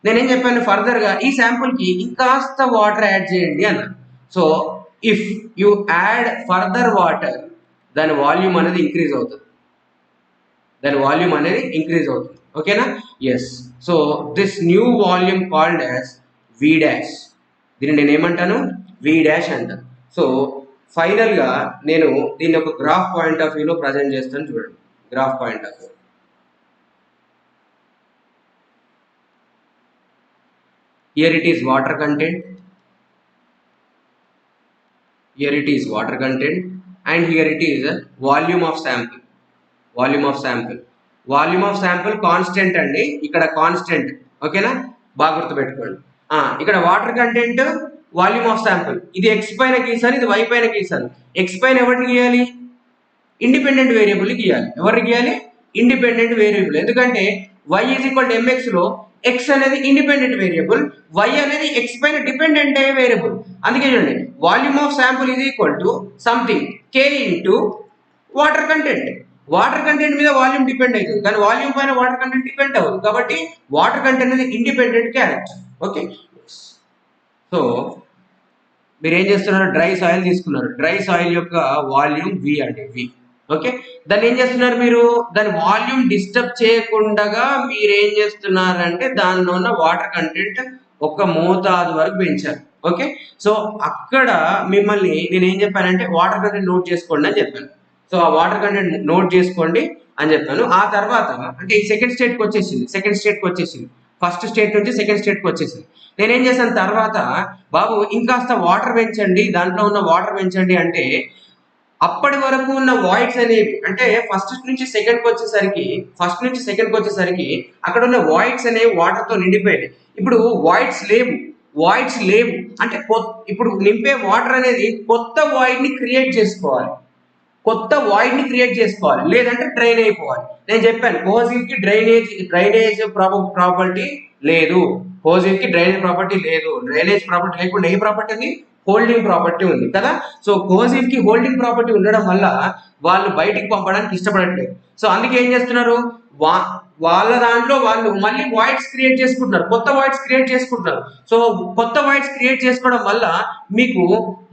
నేనేం చెప్పాను, ఫర్దర్ గా ఈ శాంపుల్ కి ఇంకాస్త వాటర్ యాడ్ చేయండి అన్నాను. So if you add further water దాని వాల్యూమ్ అనేది ఇంక్రీజ్ అవుతుంది. ఓకేనా, yes. So this new volume called as V dash. దీన్ని నేను ఏమంటాను, వి డాష్ అంటాను. సో ఫైనల్ గా నేను దీన్ని ఒక గ్రాఫ్ పాయింట్ ఆఫ్ వ్యూలో ప్రజెంట్ చేస్తాను. చూడండి, graph point of view. Here it is water content, and here it is volume of sample constant అండి, ఇక్కడ కాన్స్టెంట్. ఓకేనా, బాగా గుర్తుపెట్టుకోండి. ఇక్కడ water content, volume of sample, ఇది ఎక్స్ పైన గీసాను, ఇది వై పైన గీసాను. ఎక్స్ పైన ఎవరిని గీయాలి, ఇండిపెండెంట్ వేరియబుల్ గీయాలి. ఎవరిని గీయాలి, ఇండిపెండెంట్ వేరియబుల్. ఎందుకంటే y is equal to mx లో x అనేది ఇండిపెండెంట్ వేరియబుల్, y అనేది x పైన డిపెండెంట్ అయ్యే వేరియబుల్. అందుకే చూడండి, volume of sample is equal to something k into water content మీద వాల్యూమ్ డిపెండ్ అవుతుంది, కానీ వాల్యూమ్ పైన వాటర్ కంటెంట్ డిపెండ్ అవ్వదు. కాబట్టి వాటర్ కంటెంట్ అనేది ఇండిపెండెంట్ క్యారెక్టర్. ఓకే, సో మీరు ఏం చేస్తున్నారు, డ్రై సాయిల్ తీసుకున్నారు, డ్రై సాయిల్ యొక్క వాల్యూమ్ v అంటే v. ఓకే, దాన్ని ఏం చేస్తున్నారు మీరు, దాని వాల్యూమ్ డిస్టర్బ్ చేయకుండా మీరు ఏం చేస్తున్నారంటే దానిలో ఉన్న వాటర్ కంటెంట్ ఒక మోతాదు వరకు పెంచారు. ఓకే, సో అక్కడ మిమ్మల్ని నేను ఏం చెప్పానంటే వాటర్ కంటెంట్ నోట్ చేసుకోండి అని చెప్పాను. సో ఆ వాటర్ కంటెంట్ నోట్ చేసుకోండి అని చెప్పాను. ఆ తర్వాత అంటే ఈ సెకండ్ స్టేట్కి వచ్చేసింది, ఫస్ట్ స్టేట్ నుంచి సెకండ్ స్టేట్కి వచ్చేసింది. నేనేం చేశాను తర్వాత, బాబు ఇంకాస్త వాటర్ పెంచండి, దాంట్లో ఉన్న వాటర్ పెంచండి అంటే అప్పటి వరకు ఉన్న వాయిడ్స్ అనేవి, అంటే ఫస్ట్ నుంచి సెకండ్కి వచ్చేసరికి అక్కడ ఉన్న వాయిడ్స్ అనేవి వాటర్తో నిండిపోయాయి. ఇప్పుడు వాయిడ్స్ లేవు అంటే ఇప్పుడు నింపే వాటర్ అనేది కొత్త వాయిడ్ ని క్రియేట్ చేసుకోవాలి. కొత్త వాయిడ్ ని క్రియేట్ చేసుకోవాలి, లేదంటే డ్రైన్ అయిపోవాలి. నేను చెప్పాను కోహెసివ్ కి డ్రైనేజ్ ప్రాపర్టీ లేదు, కోహెసివ్ కి డ్రైనేజ్ ప్రాపర్టీ లేదు. డ్రైనేజ్ ప్రాపర్టీ లేకుండా ఏ ప్రాపర్టీ ఉంది? హోల్డింగ్ ప్రాపర్టీ ఉంది కదా. సో కోహెసివ్ కి హోల్డింగ్ ప్రాపర్టీ ఉండడం వల్ల వాళ్ళు బయటికి పంపడానికి ఇష్టపడట్లేదు. సో అందుకే ఏం చేస్తున్నారు, వాళ్ళ దాంట్లో వాళ్ళు మళ్ళీ వాయిడ్స్ క్రియేట్ చేసుకుంటున్నారు, కొత్త వాయిడ్స్ క్రియేట్ చేసుకుంటున్నారు. సో కొత్త వాయిడ్స్ క్రియేట్ చేసుకోవడం వల్ల మీకు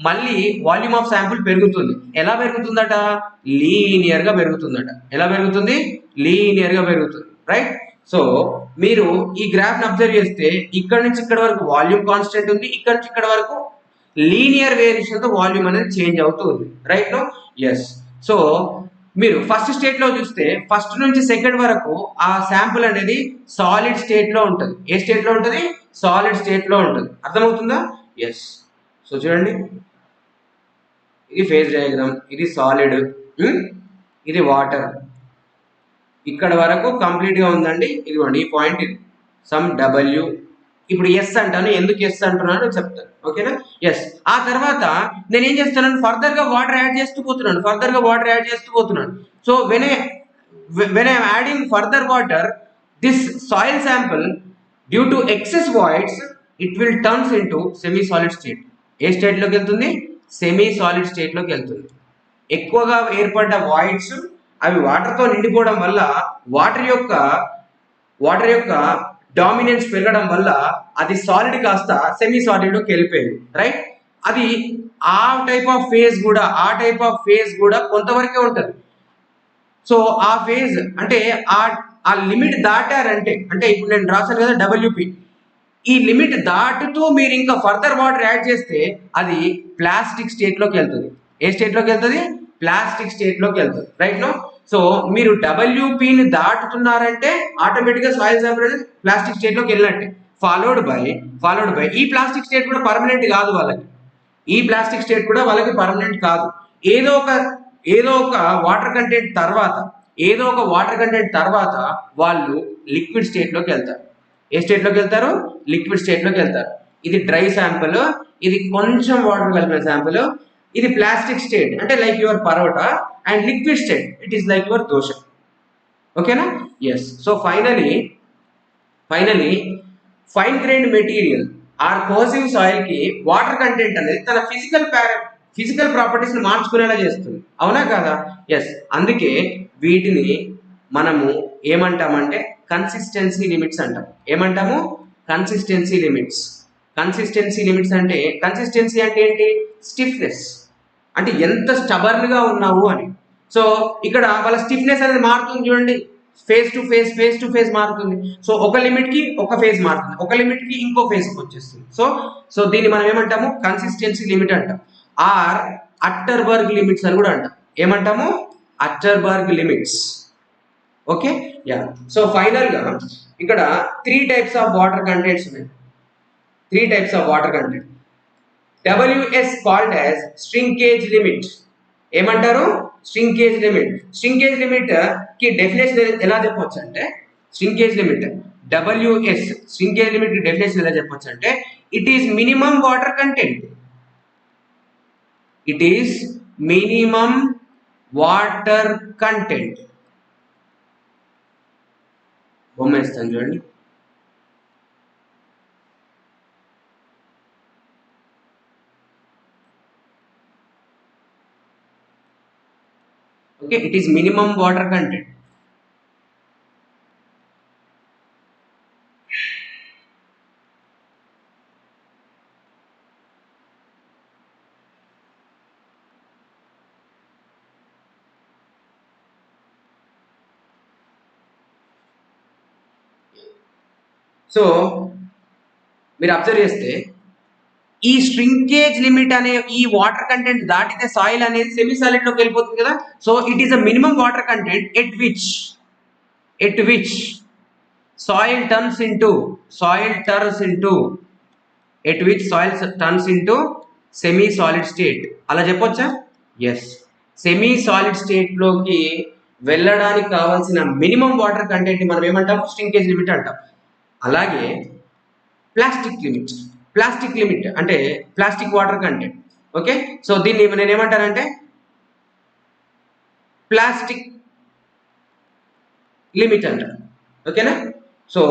మళ్ళీ వాల్యూమ్ ఆఫ్ శాంపుల్ పెరుగుతుంది. ఎలా పెరుగుతుందట? లీనియర్ గా పెరుగుతుందట. ఎలా పెరుగుతుంది? లీనియర్ గా పెరుగుతుంది, రైట్. సో మీరు ఈ గ్రాఫ్ ని అబ్జర్వ్ చేస్తే ఇక్కడ నుంచి ఇక్కడ వరకు వాల్యూమ్ కాన్స్టెంట్ ఉంది, ఇక్కడ నుంచి ఇక్కడ వరకు లీనియర్ వేరియేషన్ తో వాల్యూమ్ అనేది చేంజ్ అవుతుంది, రైట్ నో. ఎస్. సో మీరు ఫస్ట్ స్టేట్ లో చూస్తే ఫస్ట్ నుంచి సెకండ్ వరకు ఆ శాంపుల్ అనేది సాలిడ్ స్టేట్ లో ఉంటుంది. ఏ స్టేట్ లో ఉంటుంది? సాలిడ్ స్టేట్ లో ఉంటుంది. అర్థమవుతుందా? ఎస్. సో చూడండి, ఇది ఫేజ్ డయాగ్రామ్, ఇది సాలిడ్, ఇది వాటర్, ఇక్కడ వరకు కంప్లీట్ గా ఉందండి. ఇదిగోండి ఈ పాయింట్, ఇది సమ్ డబ్ల్యూ. ఇప్పుడు ఎస్ అంటాను, ఎందుకు ఎస్ అంటున్నాను చెప్తాను, ఓకేనా. ఎస్. ఆ తర్వాత నేను ఏం చేస్తున్నాను, ఫర్దర్ గా వాటర్ యాడ్ చేస్తూ పోతున్నాను. So when I adding further water, this soil sample due to excess voids it will turns into semi solid state. A state లోకి వెళ్తుంది? సెమీ సాలిడ్ స్టేట్ లోకి వెళ్తుంది. ఎక్కువగా ఏర్పడ్డ వాయిడ్స్ అవి వాటర్ తో నిండిపోవడం వల్ల వాటర్ యొక్క డామినెన్స్ పెరగడం వల్ల అది సాలిడ్ కాస్త సెమీ సాలిడ్ లోకి వెళ్ళిపోయింది, రైట్. అది ఆ టైప్ ఆఫ్ ఫేజ్ కూడా కొంతవరకే ఉంటుంది. సో ఆ ఫేజ్ అంటే ఆ లిమిట్ దాటారంటే, అంటే ఇప్పుడు నేను రాశాను కదా డబ్ల్యూపి, ఈ లిమిట్ దాటుతూ మీరు ఇంకా ఫర్దర్ వాటర్ యాడ్ చేస్తే అది ప్లాస్టిక్ స్టేట్ లోకి వెళ్తుంది. ఏ స్టేట్ లోకి వెళ్తుంది? ప్లాస్టిక్ స్టేట్ లోకి వెళ్తుంది, రైట్ నో. సో మీరు డబ్ల్యూపీని దాటుతున్నారంటే ఆటోమేటిక్ గా సాయిల్ శాంపుల్ అనేది ప్లాస్టిక్ స్టేట్ లోకి వెళ్ళినట్టే. ఫాలోడ్ బై ఈ ప్లాస్టిక్ స్టేట్ కూడా పర్మనెంట్ కాదు వాళ్ళకి. ఈ ప్లాస్టిక్ స్టేట్ కూడా వాళ్ళకి పర్మనెంట్ కాదు. ఏదో ఒక వాటర్ కంటెంట్ తర్వాత వాళ్ళు లిక్విడ్ స్టేట్ లోకి వెళ్తారు. ఏ స్టేట్ లోకి వెళ్తారు? లిక్విడ్ స్టేట్ లోకి వెళ్తారు. ఇది డ్రై శాంపుల్, ఇది కొంచెం వాటర్ కలిపిన శాంపుల్. ఇది ప్లాస్టిక్ స్టేట్ అంటే like your parotta, and liquid state it is like your dosa, ఓకేనా. Yes. So finally fine grained material or cohesive soil కి వాటర్ కంటెంట్ అనేది తన ఫిజికల్ ప్రాపర్టీస్ ని మార్చుకునేలా చేస్తుంది, అవునా కాదా? ఎస్. అందుకే వీటిని మనము ఏమంటామంటే కన్సిస్టెన్సీ లిమిట్స్ అంటాం. ఏమంటాము? కన్సిస్టెన్సీ లిమిట్స్ అంటే కన్సిస్టెన్సీ అంటే ఏంటి? స్టిఫ్నెస్, అంటే ఎంత స్టబర్న్ గా ఉన్నావు అని. సో ఇక్కడ వాళ్ళ స్టిఫ్నెస్ అనేది మారుతుంది చూడండి, ఫేజ్ టు ఫేజ్ మారుతుంది. సో ఒక లిమిట్ కి ఒక ఫేజ్ మారుతుంది, ఒక లిమిట్ కి ఇంకో ఫేజ్ వచ్చేస్తుంది. సో దీన్ని మనం ఏమంటాము? కన్సిస్టెన్సీ లిమిట్ అంటాం, ఆర్ అట్టర్బర్గ్ లిమిట్స్ అని కూడా అంటాం. ఏమంటాము? Atterberg limits, okay. Yeah. So final గా ఇక్కడ 3 types ఆఫ్ వాటర్ కంటెంట్స్ ఉన్నాయి. 3 types of water content. WS called as shrinkage limit. ఏమంటారు? స్ట్రింకేజ్ లిమిట్ కి డెఫినేషన్ ఎలా చెప్పొచ్చు అంటే, shrinkage limit WS shrinkage limit కి డెఫినేషన్ ఎలా చెప్పొచ్చు అంటే, it is minimum water content. It is minimum water content. బొమ్మ ఇస్తాను చూడండి. Okay, it is minimum water content. So మీరు అబ్జర్వ్ చేస్తే ఈ స్ట్రింకేజ్ లిమిట్ అనే ఈ వాటర్ కంటెంట్ దాటితే సాయిల్ అనేది సెమీ సాలిడ్ లోకి వెళ్ళిపోతుంది కదా. So it is a minimum water content at which soil turns into semi solid state. అలా చెప్పొచ్చా? ఎస్. సెమీ సాలిడ్ స్టేట్ లోకి వెళ్ళడానికి కావాల్సిన మినిమం వాటర్ కంటెంట్ మనం ఏమంటాం? స్ట్రింకేజ్ లిమిట్ అంటాం. అలాగే ప్లాస్టిక్ లిమిట్ అంటే plastic water content. Okay. So దీన్ని నేను ఏమంటానంటే ప్లాస్టిక్ లిమిట్ అంటారు. ఓకేనా? So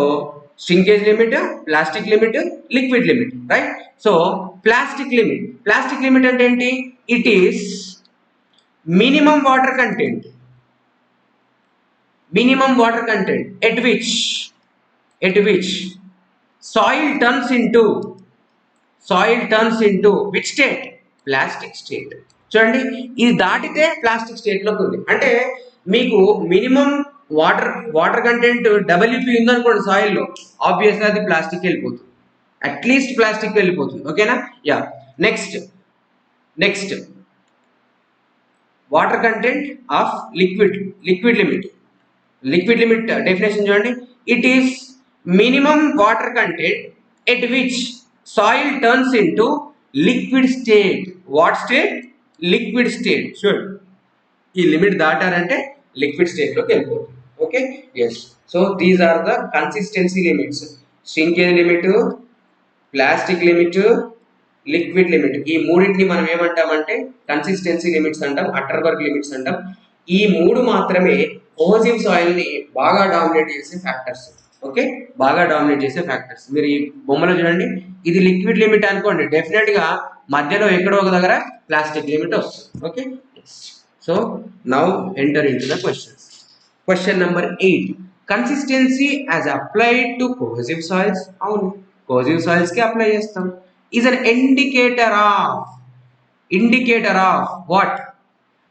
shrinkage limit, plastic limit, liquid limit, right? So plastic limit అంటే ఏంటి? It is minimum water content at which soil turns into which state? Plastic state. చూడండి, ఇది దాటితే ప్లాస్టిక్ స్టేట్ లోకి ఉంది. అంటే మీకు మినిమం వాటర్ కంటెంట్ WP ఉందనుకోండి సాయిల్లో, ఆబ్వియస్గా అది ప్లాస్టిక్ వెళ్ళిపోతుంది, అట్లీస్ట్ ప్లాస్టిక్ వెళ్ళిపోతుంది. ఓకేనా? Yeah. Next water content of liquid limit definition చూడండి. It is minimum water content at which soil turns into liquid state. What state? Liquid state. చూడండి, ఈ limit దాటారంటే లిక్విడ్ స్టేట్లోకి వెళ్ళిపోతుంది. Okay, yes. So these are the consistency limits. Shrinkage limit, plastic limit, liquid limit. ఈ మూడింటిని మనం ఏమంటామంటే consistency limits అంటాం, అట్టర్బర్గ్ లిమిట్స్ అంటాం. ఈ మూడు మాత్రమే కోహెసివ్ సాయిల్ ని బాగా డామినేట్ చేసే ఫ్యాక్టర్స్. ఓకే, బాగా డామినేట్ చేసే ఫ్యాక్టర్స్. మీరు ఈ బొమ్మలో చూడండి, ఇది లిక్విడ్ లిమిట్ అనుకోండి, డెఫినెట్ గా మధ్యలో ఎక్కడో ఒక దగ్గర ప్లాస్టిక్ లిమిట్ వస్తుంది. Okay, so now enter in to the questions. Question number 8, consistency as applied to cohesive soils. అవును, కోహెసివ్ సాయిల్స్ కి అప్లై చేస్తాం. is an indicator of what?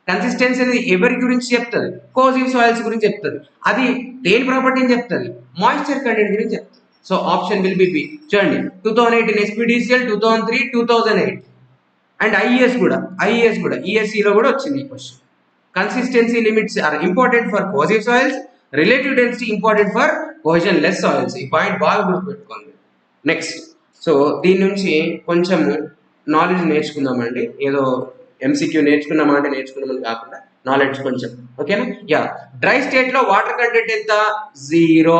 Consistency అనేది ఎవరి గురించి చెప్తుంది? కోహెసివ్ సాయిల్స్ గురించి చెప్తుంది. అది దేని ప్రాపర్టీని చెప్తుంది? మాయిశ్చర్ కంటెంట్ గురించి చెప్తుంది. So option will be B. చూడండి, 2018 SPDCL, 2003, 2008 అండ్ ఐఈఎస్ కూడా ఈఎస్సిలో కూడా వచ్చింది ఈ question. Consistency limits are important for cohesive soils, relative density important for cohesion less soils. ఈ పాయింట్ బాగా గుర్తుపెట్టుకోండి. నెక్స్ట్, సో దీని నుంచి కొంచెం నాలెడ్జ్ నేర్చుకుందామండి. ఏదో MCQ నేర్చుకున్నామని కాకుండా నాలెడ్జ్ కొంచెం. ఓకేనా? యా. డ్రై స్టేట్ లో వాటర్ కంటెంట్ ఎంత? 0.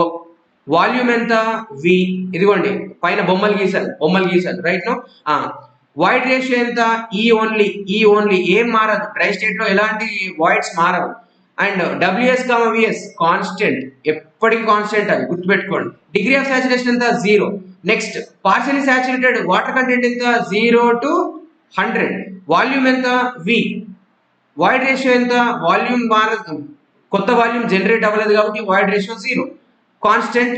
వాల్యూమ్ ఎంత? V. ఇదిగోండి పైన బొమ్మలు గీసాను రైట్ నో. వాయిడ్ రేషియో ఎంత? E only. ఏం మారదు డ్రై స్టేట్ లో, ఎలాంటి వాయిడ్స్ మారవు. అండ్ WS, VS కాన్స్టెంట్, ఎప్పటికీ కాన్స్టెంట్, అది గుర్తుపెట్టుకోండి. డిగ్రీ ఆఫ్ సాచురేషన్ ఎంత? 0. Next, partially saturated water content ఎంత? 0 to 100. వాల్యూమ్ ఎంత? V. వాయిడ్ రేషియో ఎంత? వాల్యూమ్ కొత్త వాల్యూమ్ జనరేట్ అవ్వలేదు కాబట్టి void ratio 0, constant.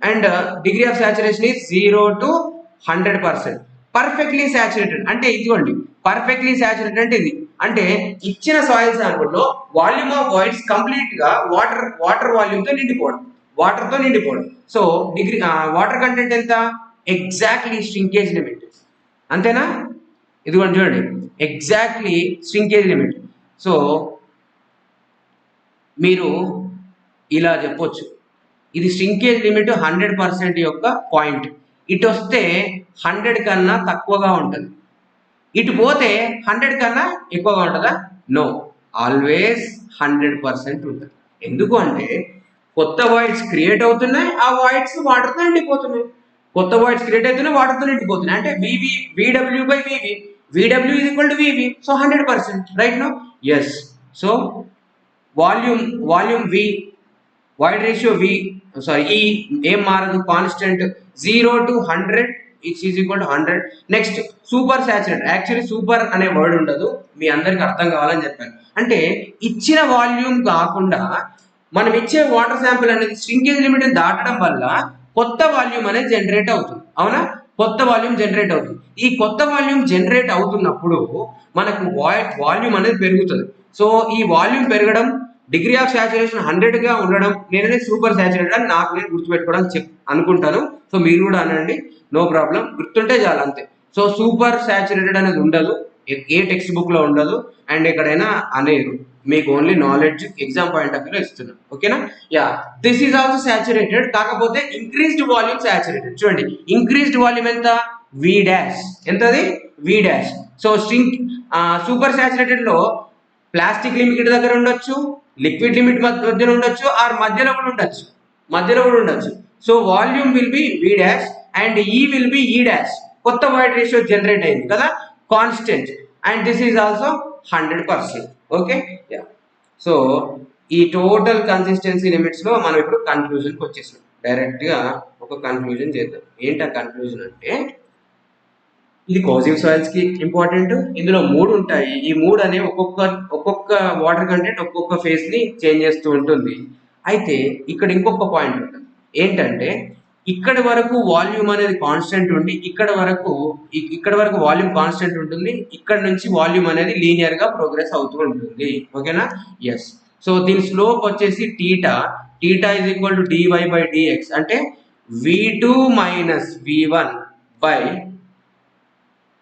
And degree of saturation is 0 to 100%. Perfectly saturated అంటే ఇదిగోండి, పర్ఫెక్ట్లీ సాచురేటెడ్ అంటే ఇది. అంటే ఇచ్చిన సాయిల్ శాంపుల్ లో వాల్యూమ్ ఆఫ్ వాయిడ్స్ కంప్లీట్ గా వాటర్ వాల్యూమ్ తో నిండిపోవడం, వాటర్ తో నిండిపోవడం. సో డిగ్రీ వాటర్ కంటెంట్ ఎంత? Exactly shrinkage limit. అంతేనా? ఇదిగోండి చూడండి, ఎగ్జాక్ట్లీ స్ట్రింకేజ్ లిమిట్. సో మీరు ఇలా చెప్పొచ్చు, ఇది స్ట్రింకేజ్ లిమిట్ 100% యొక్క పాయింట్. ఇటు వస్తే 100 కన్నా తక్కువగా ఉంటుంది, ఇటు పోతే 100 కన్నా ఎక్కువగా ఉంటుందా? నో, ఆల్వేస్ 100% ఉంటుంది. ఎందుకు అంటే కొత్త వాయిడ్స్ క్రియేట్ అవుతున్నాయి, ఆ వాయిడ్స్ వాటర్తో నిండిపోతున్నాయి. కొత్త వాయిడ్స్ క్రియేట్ అవుతున్నాయి, వాటర్తో నిండిపోతున్నాయి. అంటే VW/VV, VW is equal to VV. So 100%, right no. Yes. So volume V, void ratio V, E ఏం మారదు, constant. 0 to 100 it is equal to 100. Next, super saturated. Actually super అనే word ఉండదు, మీ అందరికి అర్థం కావాలని చెప్పాను. అంటే ఇచ్చిన వాల్యూమ్ కాకుండా మనం ఇచ్చే వాటర్ శాంపుల్ అనేది స్ట్రింకేజ్ లిమిట్ దాటడం వల్ల కొత్త వాల్యూమ్ అనేది జనరేట్ అవుతుంది. అవునా? కొత్త వాల్యూమ్ జనరేట్ అవుతుంది. ఈ కొత్త వాల్యూమ్ జనరేట్ అవుతున్నప్పుడు మనకు వాల్యూమ్ అనేది పెరుగుతుంది. సో ఈ వాల్యూమ్ పెరగడం, డిగ్రీ ఆఫ్ సాచురేషన్ 100 గా ఉండడం, నేననే సూపర్ సాచురేటెడ్ అని నాకు నేను గుర్తుపెట్టుకోవడం అనుకుంటాను. సో మీరు కూడా అనండి, నో ప్రాబ్లం, గుర్తుంటే చాలు అంతే. సో సూపర్ సాచురేటెడ్ అనేది ఉండదు, ఏ టెక్స్ట్ బుక్ లో ఉండదు, అండ్ ఎక్కడైనా అనేది మీకు only knowledge exam point of వ్యూలో ఇస్తున్నాను. ఓకేనా? Yeah. This is also saturated, కాకపోతే ఇంక్రీజ్డ్ వాల్యూమ్ సాచురేటెడ్. చూడండి, ఇంక్రీజ్డ్ వాల్యూమ్ ఎంత? V dash. ఎంతది? V dash. So super saturated లో ప్లాస్టిక్ లిమిట్ దగ్గర ఉండొచ్చు, లిక్విడ్ లిమిట్ మధ్యలో ఉండొచ్చు, ఆర్ మధ్యలో కూడా ఉండొచ్చు. So volume will be V dash and E will be E dash. కొత్త వాయిడ్ రేషియో జనరేట్ అయింది కదా, constant, and this is also 100%. Okay, yeah. So ఈ టోటల్ కన్సిస్టెన్సీ లిమిట్స్ లో మనం ఇప్పుడు కన్క్లూజన్కి వచ్చేసాం. డైరెక్ట్ గా ఒక కన్క్లూజన్ చేద్దాం. ఏంటి ఆ కన్క్లూజన్ అంటే, ఇది కోజివ్ సాయిల్స్ కి ఇంపార్టెంట్. ఇందులో 3 ఉంటాయి. ఈ 3 అనేవి ఒక్కొక్క వాటర్ కంటెంట్ ఒక్కొక్క ఫేజ్ ని చేంజ్ చేస్తూ ఉంటుంది. అయితే ఇక్కడ ఇంకొక పాయింట్ ఉంటుంది. ఏంటంటే ఇక్కడ వరకు వాల్యూమ్ అనేది కాన్స్టెంట్ ఉండి ఇక్కడ వరకు వాల్యూమ్ కాన్స్టెంట్ ఉంటుంది. ఇక్కడ నుంచి వాల్యూమ్ అనేది లీనియర్ గా ప్రోగ్రెస్ అవుతూ ఉంటుంది. ఓకేనా? ఎస్. సో దీని స్లోప్ వచ్చేసి theta. Theta is equal to dy by dx, అంటే v2 minus v1 by,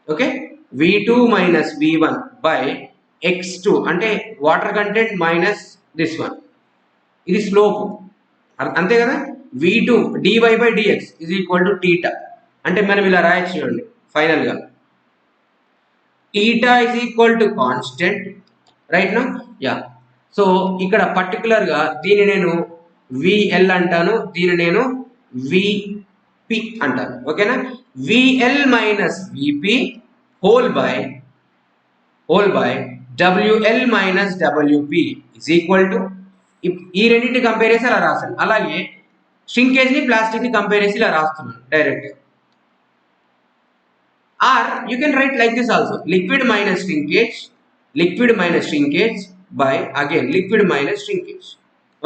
okay, v2 minus v1 by x2, అంటే water content minus this one. ఇది స్లోప్, అంతే కదా. v2 dy by dx is equal to theta. అంటే మనం ఇలా రాయొచ్చు చూడండి ఫైనల్ గా, theta is equal to constant, right నా? యా. సో ఇక్కడ పర్టికులర్ గా దీన్ని నేను విఎల్ అంటాను, దీన్ని నేను విపి అంటాను. ఓకేనా? VL minus VP whole by WL minus WP is equal to, ఈ రెండింటి కంపేర్ చేసి అలా రాశాను. అలాగే షింకేజ్ ని ప్లాస్టిక్ ని కంపేర్ చేసి ఇలా రాస్తున్నాను direct. Are you can write like this also, liquid minus shrinkage by again liquid minus shrinkage.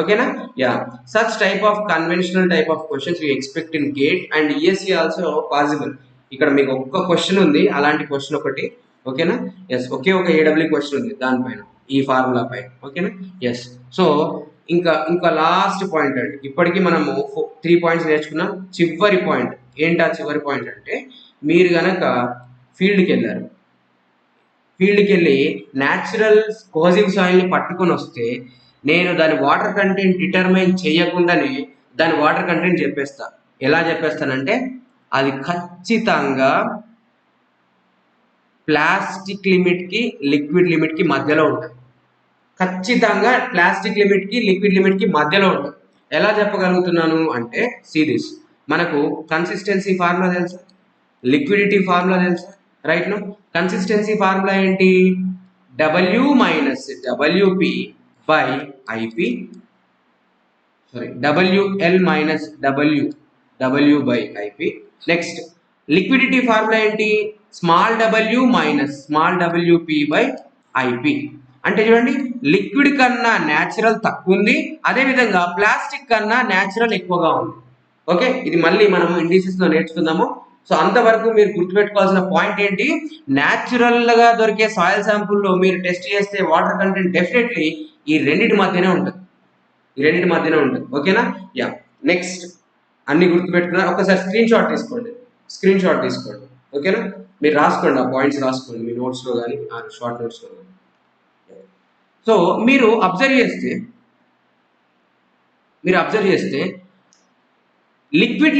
ఓకేనా? Yeah. Such type of conventional type of questions you expect in GATE and ESE also possible. ఇక్కడ మీకు ఒక్క question ఉంది, అలాంటి question ఒకటి. ఓకేనా? Yes. ఒకే ఒక ఏడబ్ల్యూ question ఉంది దానిపైన, ఈ ఫార్ములా పైన. ఓకేనా? ఎస్. సో ఇంకా లాస్ట్ పాయింట్ అండి. ఇప్పటికీ మనము 3 పాయింట్స్ నేర్చుకున్నాం. చివరి పాయింట్ ఏంటా? చివరి పాయింట్ అంటే, మీరు గనక ఫీల్డ్కి వెళ్ళి న్యాచురల్ కోజివ్ సాయిల్ని పట్టుకొని వస్తే, నేను దాని వాటర్ కంటెంట్ డిటర్మైన్ చేయకుండానే దాని వాటర్ కంటెంట్ చెప్పేస్తా. ఎలా చెప్పేస్తానంటే, అది ఖచ్చితంగా ప్లాస్టిక్ లిమిట్కి లిక్విడ్ లిమిట్కి మధ్యలో ఉంటుంది. ఖచ్చితంగా ప్లాస్టిక్ లిమిట్కి లిక్విడ్ లిమిట్కి మధ్యలో ఉంటుంది. ఎలా చెప్పగలుగుతున్నాను అంటే, సీరీస్ మనకు కన్సిస్టెన్సీ ఫార్ములా తెలుసా, లిక్విడిటీ ఫార్ములా తెలుసా, రైట్ నో? కన్సిస్టెన్సీ ఫార్ములా ఏంటి? W minus WP by IP, sorry, WL minus W by IP. Next liquidity formula ఏంటి? Small W minus small WP by IP. అంటే చూడండి, లిక్విడ్ కన్నా natural తక్కువ ఉంది, అదేవిధంగా ప్లాస్టిక్ కన్నా న్యాచురల్ ఎక్కువగా ఉంది. ఓకే, ఇది మళ్ళీ మనము ఇండిసెస్ లో నేర్చుకుందాము. సో అంతవరకు మీరు గుర్తుపెట్టుకోవాల్సిన పాయింట్ ఏంటి? న్యాచురల్ గా దొరికే సాయిల్ శాంపుల్లో మీరు టెస్ట్ చేస్తే వాటర్ కంటెంట్ డెఫినెట్లీ ఈ రెండింటి మధ్యనే ఉంటుంది. ఓకేనా? యా. నెక్స్ట్ అన్ని గుర్తుపెట్టుకున్నారు. ఒకసారి స్క్రీన్ షాట్ తీసుకోండి. ఓకేనా? మీరు రాసుకోండి, ఆ పాయింట్స్ రాసుకోండి మీ నోట్స్లో కానీ ఆ షార్ట్ నోట్స్లో కానీ. సో మీరు అబ్జర్వ్ చేస్తే liquid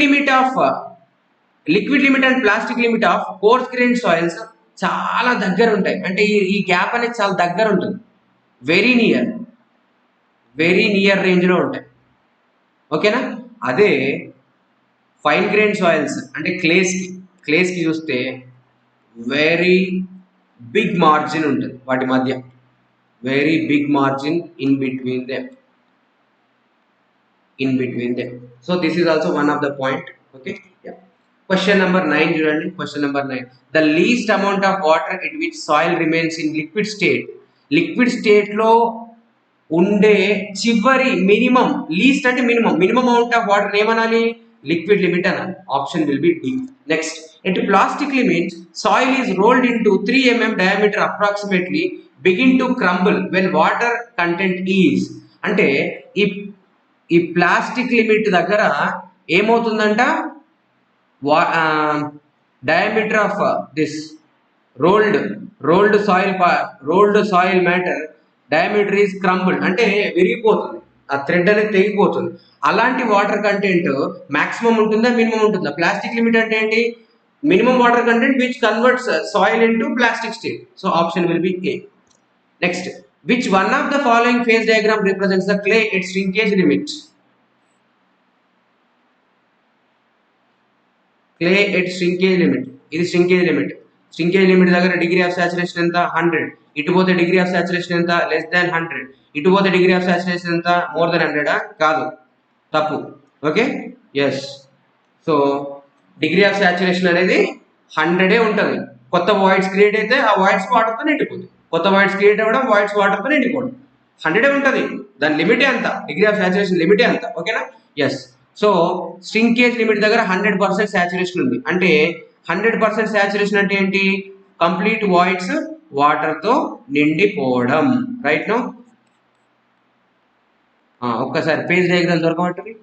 limit and plastic limit of course grain soils చాలా దగ్గర ఉంటాయి. అంటే ఈ గ్యాప్ అనేది చాలా దగ్గర ఉంటుంది. వెరీ నియర్ రేంజ్లో ఉంటాయి. ఓకేనా? అదే ఫైన్ గ్రెయిన్ సాయిల్స్ అంటే క్లేస్కి చూస్తే వెరీ బిగ్ మార్జిన్ ఉంటుంది వాటి మధ్య, very big margin in between them. So this is also one of the point. Okay, yeah. Question number 9 చూడండి. Question number 9, the least amount of water at which soil remains in liquid state లో ఉండే చివరి minimum, least అంటే minimum amount of water ఏమనాలి? Liquid limit అనాలి. Option will be D. Next, at plastic limit soil is rolled into 3 mm diameter approximately begin to crumble when water content is, అంటే ఈ plastic limit దగ్గర ఏమవుతుందంట? Diameter of this rolled soil matter diameter is crumbled, అంటే విరిగిపోతుంది, ఆ thread అనేది తెగిపోతుంది. అలాంటి వాటర్ కంటెంట్ మాక్సిమం ఉంటుందా, మినిమం ఉంటుందా? ప్లాస్టిక్ లిమిట్ అంటే ఏంటి? Minimum water content which converts soil into plastic state. So option will be A. Next, which one of the following phase diagram represents the clay at shrinkage limit? Clay at shrinkage limit. ఇది shrinkage limit దగ్గర degree of saturation ఎంత? 100. ఇటు పోతే degree of saturation ఎంత? less than 100. ఇటు పోతే degree of saturation ఎంత more than 100 కాదు, తప్పు. Okay, yes. So degree of saturation అనేది 100 ఉంటుంది. కొత్త వాయిడ్స్ క్రియేట్ అయితే ఆ వాయిడ్స్ వాటర్తో నిండిపోతుంది. కొత్త వాయిడ్స్ క్రియేట్ అవ్వడం, వాయిడ్స్ వాటర్తో నిండిపోవడం 100 ఉంటుంది. దాని లిమిటే అంత, డిగ్రీ ఆఫ్ సాచురేషన్ లిమిటే అంత. ఓకేనా, ఎస్. సో స్ట్రింకేజ్ లిమిట్ దగ్గర 100% సాచురేషన్ ఉంది. అంటే 100% సాచురేషన్ అంటే ఏంటి? కంప్లీట్ వాయిడ్స్ వాటర్తో నిండిపోవడం. రైట్ నో, ఒక్కసారి page diagram దొరకబట్టండి.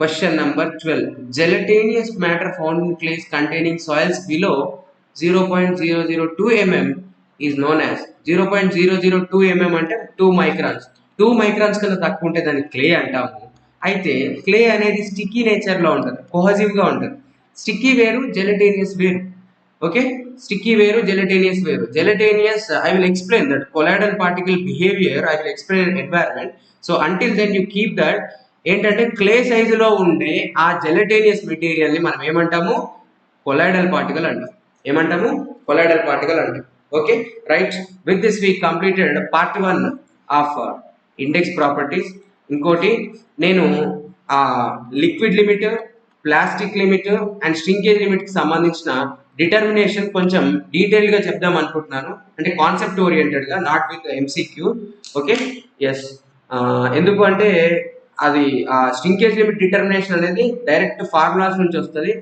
Question number 12. Gelatinous matter found in clays containing soils below 0.002 mm is known as 0.002 mm అంటే 2 మైక్రాన్స్. 2 మైక్రాన్స్ కన్నా తక్కువ ఉంటే దాన్ని క్లే అంటాము. అయితే క్లే అనేది స్టిక్కీ నేచర్లో ఉంటుంది, కోహజివ్గా ఉంటుంది. స్టిక్కీ వేరు, జెలటేనియస్ వేరు. ఓకే, స్టిక్కీ వేరు, జెలటేనియస్ వేరు. Gelatinous I will explain that colloidal particle behaviour, I will explain environment. So until then you keep that. ఏంటంటే క్లే సైజులో ఉండే ఆ జెలటేనియస్ మెటీరియల్ని మనం ఏమంటాము? కొలాయిడల్ పార్టికల్ అంటాం. ఏమంటాము? కొలాయిడల్ పార్టికల్ అంటాం. Okay, right. With this we completed part 1 of index properties. ఇంకోటి నేను ఆ liquid limit, plastic limit and shrinkage లిమిట్కి సంబంధించిన డిటర్మినేషన్ కొంచెం డీటెయిల్గా చెప్దాం అనుకుంటున్నాను. అంటే కాన్సెప్ట్ ఓరియంటెడ్గా, not with MCQ. Okay, yes. ఎందుకు అంటే అది ఆ స్ట్రింకేజ్ లిమిట్ డిటర్మినేషన్ అనేది డైరెక్ట్ ఫార్ములాస్ నుంచి వస్తుంది.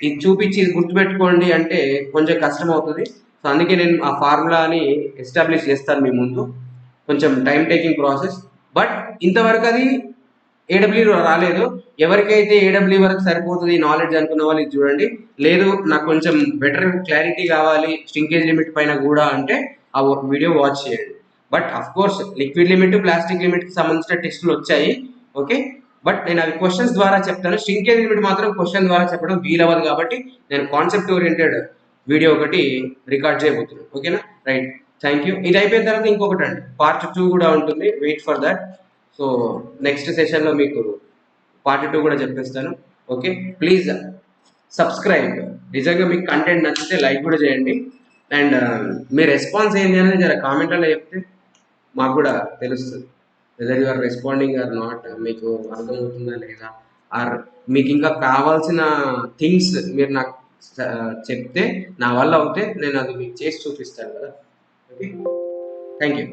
ఇది చూపించి ఇది గుర్తుపెట్టుకోండి అంటే కొంచెం కష్టం అవుతుంది. సో అందుకే నేను ఆ ఫార్ములాని ఎస్టాబ్లిష్ చేస్తాను మీ ముందు. కొంచెం టైం టేకింగ్ ప్రాసెస్, బట్ ఇంతవరకు అది ఏడబ్ల్యూ రాలేదు. ఎవరికైతే ఏడబ్ల్యూ వరకు సరిపోతుంది నాలెడ్జ్ అనుకున్న వాళ్ళు ఇది చూడండి. లేదు నాకు కొంచెం బెటర్ క్లారిటీ కావాలి స్ట్రింకేజ్ లిమిట్ పైన కూడా అంటే ఆ వీడియో వాచ్ చేయండి. But of course liquid limit, plastic లిమిట్కి సంబంధించిన టెస్టులు వచ్చాయి. ఓకే, బట్ నేను అవి క్వశ్చన్స్ ద్వారా చెప్తాను. స్ట్రింకేజ్ లిమిట్ మాత్రం క్వశ్చన్ ద్వారా చెప్పడం వీలవ్వదు కాబట్టి నేను కాన్సెప్ట్ ఓరియంటెడ్ వీడియో ఒకటి రికార్డ్ చేయబోతున్నాను. ఓకేనా, రైట్. Thank you. ఇది అయిపోయిన తర్వాత ఇంకొకటి అండి, పార్ట్ 2 కూడా ఉంటుంది. Wait for that. So next సెషన్లో మీకు పార్ట్ 2 కూడా చెప్పేస్తాను. Okay, please subscribe. నిజంగా మీకు కంటెంట్ నచ్చితే లైక్ కూడా చేయండి. అండ్ మీ రెస్పాన్స్ ఏంటి అనేది జర కామెంట్లలో చెప్తే మాకు కూడా తెలుస్తుంది. Whether you are responding or not, మీకు అర్థమవుతుందా లేదా, ఆర్ మీకు ఇంకా కావాల్సిన థింగ్స్ మీరు నాకు చెప్తే నా వల్ల అవుతే నేను అది మీకు చేసి చూపిస్తాను కదా. Okay, thank you.